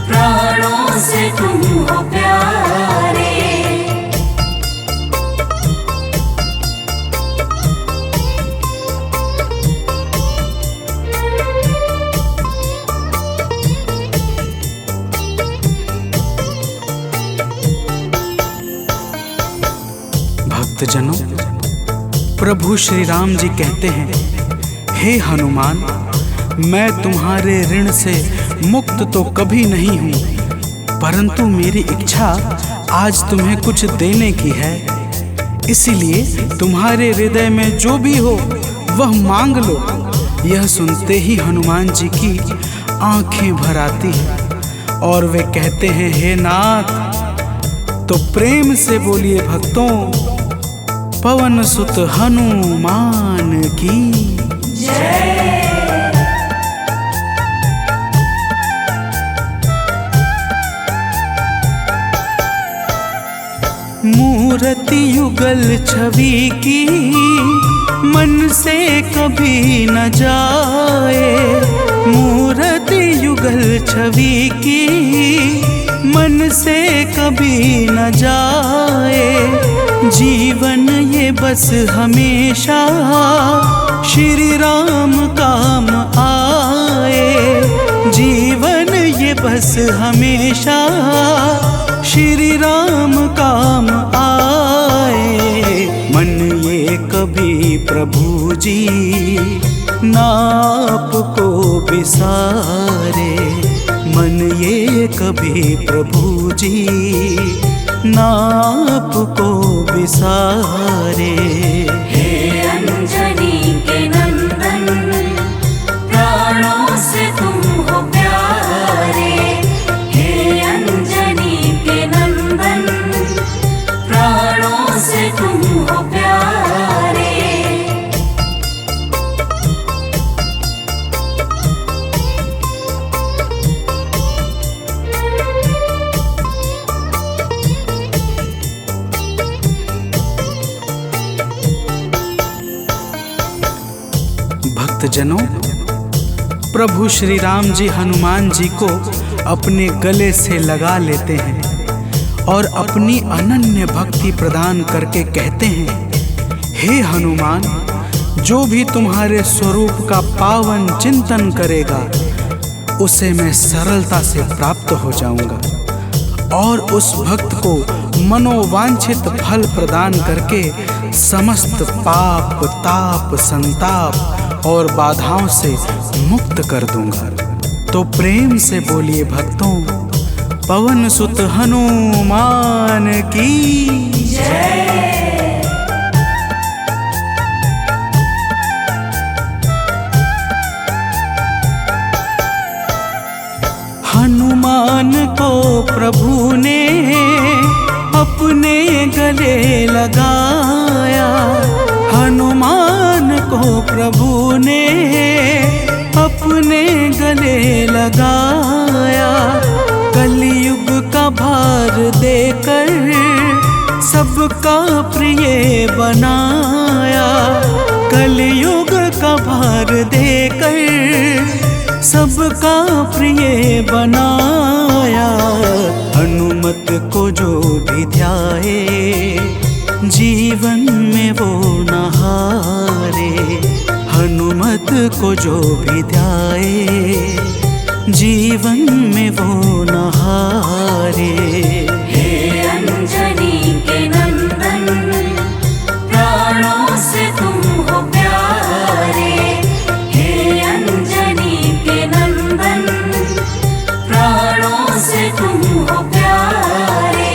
प्राणों से तुम हो प्यारे। भक्तजनों, प्रभु श्री राम जी कहते हैं, हे हनुमान, मैं तुम्हारे ऋण से मुक्त तो कभी नहीं हूँ, परंतु मेरी इच्छा आज तुम्हें कुछ देने की है। इसीलिए तुम्हारे हृदय में जो भी हो वह मांग लो। यह सुनते ही हनुमान जी की आंखें भर आती हैं और वे कहते हैं, हे नाथ। तो प्रेम से बोलिए भक्तों, पवन सुत हनुमान की जय। मूर्ति युगल छवि की मन से कभी न जाए, मूर्ति युगल छवि की मन से कभी न जाए। जीवन ये बस हमेशा श्री राम काम आए, जीवन ये बस हमेशा श्री राम काम जी, नाप को बिसारे मन ये कभी प्रभु जी, नाप को बिसारे। हे अंजनी के नंदन, प्राणों से तुम हो प्यारे। हे अंजनी के नंदन, प्राणों से तुम हो प्यारे। भक्तजनों, प्रभु श्री राम जी हनुमान जी को अपने गले से लगा लेते हैं और अपनी अनन्य भक्ति प्रदान करके कहते हैं, हे हनुमान, जो भी तुम्हारे स्वरूप का पावन चिंतन करेगा उसे मैं सरलता से प्राप्त हो जाऊंगा और उस भक्त को मनोवांछित फल प्रदान करके समस्त पाप, ताप, संताप और बाधाओं से मुक्त कर दूंगा। तो प्रेम से बोलिए भक्तों, पवन सुत हनुमान की जय। हनुमान को प्रभु ने अपने गले लगाया, हनुमान को प्रभु ने अपने गले लगाया। कलयुग का भार देकर सबका प्रिय बनाया, कलयुग का भार देकर सबका प्रिय बनाया। हनुमत को जो भी ध्याए जीवन में वो न हारे, हनुमत को जो भी ध्याए जीवन में वो न हारे। हे अंजनी के नंदन, प्राणों से तुम हो प्यारे। हे अंजनी के नंदन, प्राणों से तुम हो प्यारे।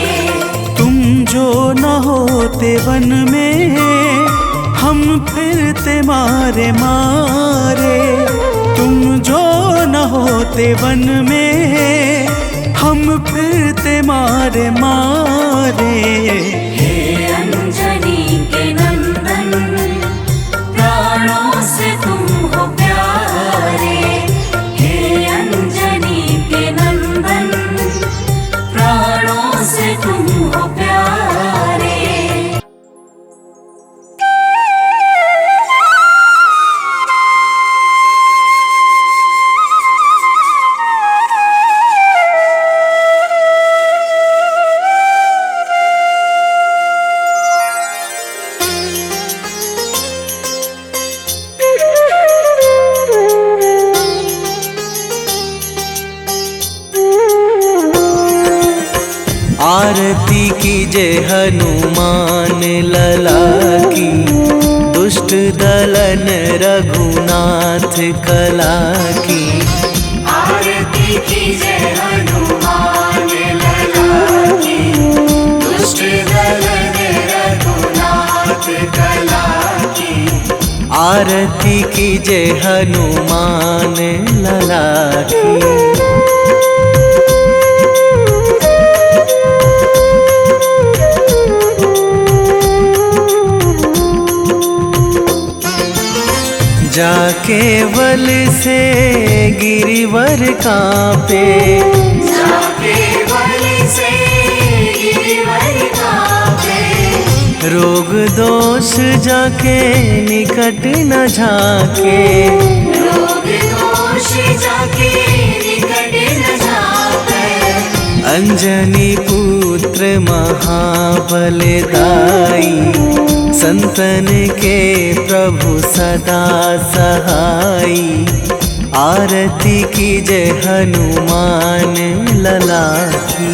तुम जो न होते वन में हम फिरते मारे मारे, तुम जो न होते वन में हम फिरते मारे मारे। हे अंजनी के नंदन, प्राणों से तुम हो प्यारे। हे अंजनी के नंदन, प्राणों से तुम हो प्यारे। आरती कीजय हनुमान लला की, दुष्ट दलन रघुनाथ कला की। आरती कीजय हनुमान लला की, दुष्ट दलन रघुनाथ कला की। आरती कीजय हनुमान लला की। जाके बल से गिरिवर कांपे, जाके बल से गिरिवर कांपे। रोग दोष जाके निकट न झाके, रोग दोष जाके निकट न झाके। अंजनी पुत्र महाबलदाई, संतन के प्रभु सदा सहाई। आरती कीजय हनुमान लला की।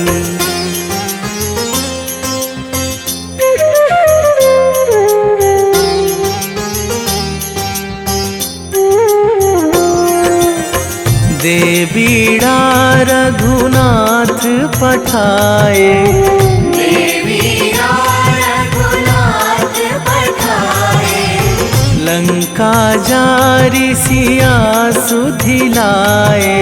रघुनाथ पठाए, देविया रघुनाथ पठाए। लंका जारी सिया सुधिलाए,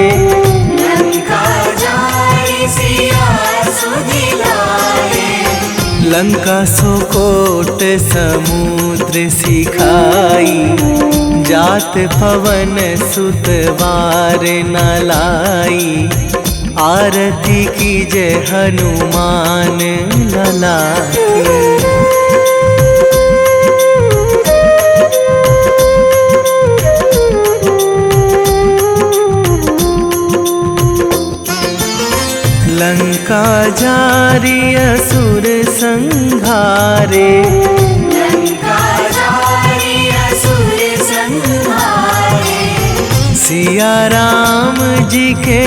लंका जारी सिया सुधिलाए। लंका सुकोट समुद्र सिखाई, जात पवन सुत वार न लाई। आरती कीजे हनुमान लला की। लंका जारी असुर संहारे, लंका जारी असुर संहारे। सिया राम जी के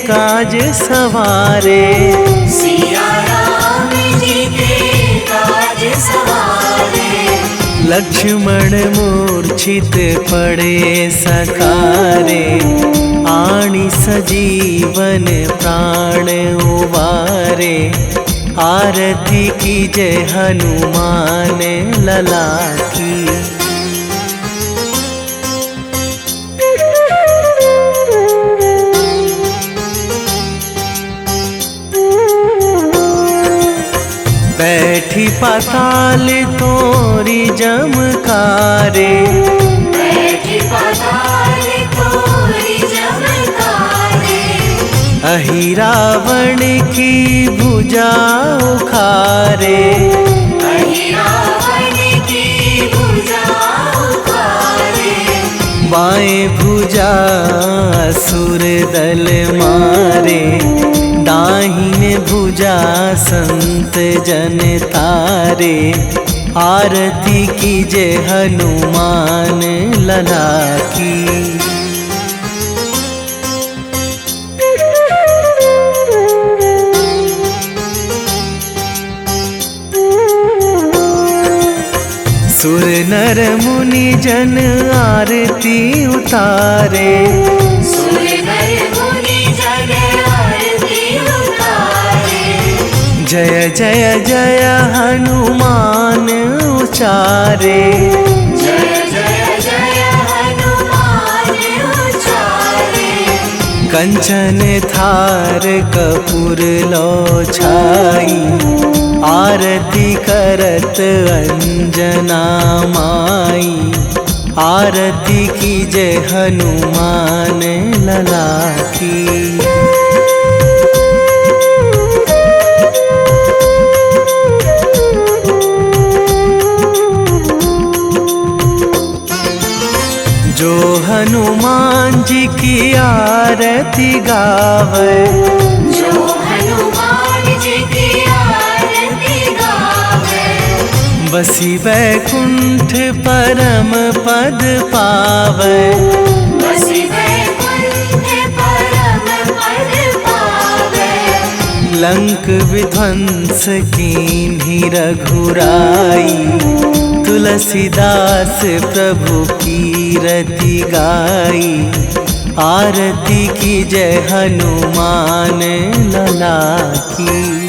काज सवारे, सिया राम जी के काज सवारे। लक्ष्मण मूर्छित पड़े सकारे, आणी सजीवन प्राण उबारे। आरती कीजे हनुमान लला की। बैठी पाताल तोरी जमकारे, बैठी पाताल तोरी जमकारे। अहि रावण की भुजा उखारे, अहि रावण की भुजा उखारे। बाएं भुजा असुर दल मारे, दाहिने भुजा संत जन तारे। आरती कीजे हनुमान लला की। सुर नर मुनि जन आरती उतारे, सुर नर मुनि जन आरती उतारे। जय जय जय हनुमान उचारे, जय जय जय हनुमान उचारे। कंचन थार कपूर लो छाई, आरती करत अंजना माई। आरती कीजे हनुमान लला की। जो हनुमान जी की आरती गावे, जो हनुमान जी की आरती गावे। बसी वैकुंठ परम पद पावे, बसी वैकुंठ परम पद पावे। लंक विध्वंस कीन्ही रघुराई, तुलसीदास प्रभु कीरति गाई। आरती कीजे हनुमान लला की।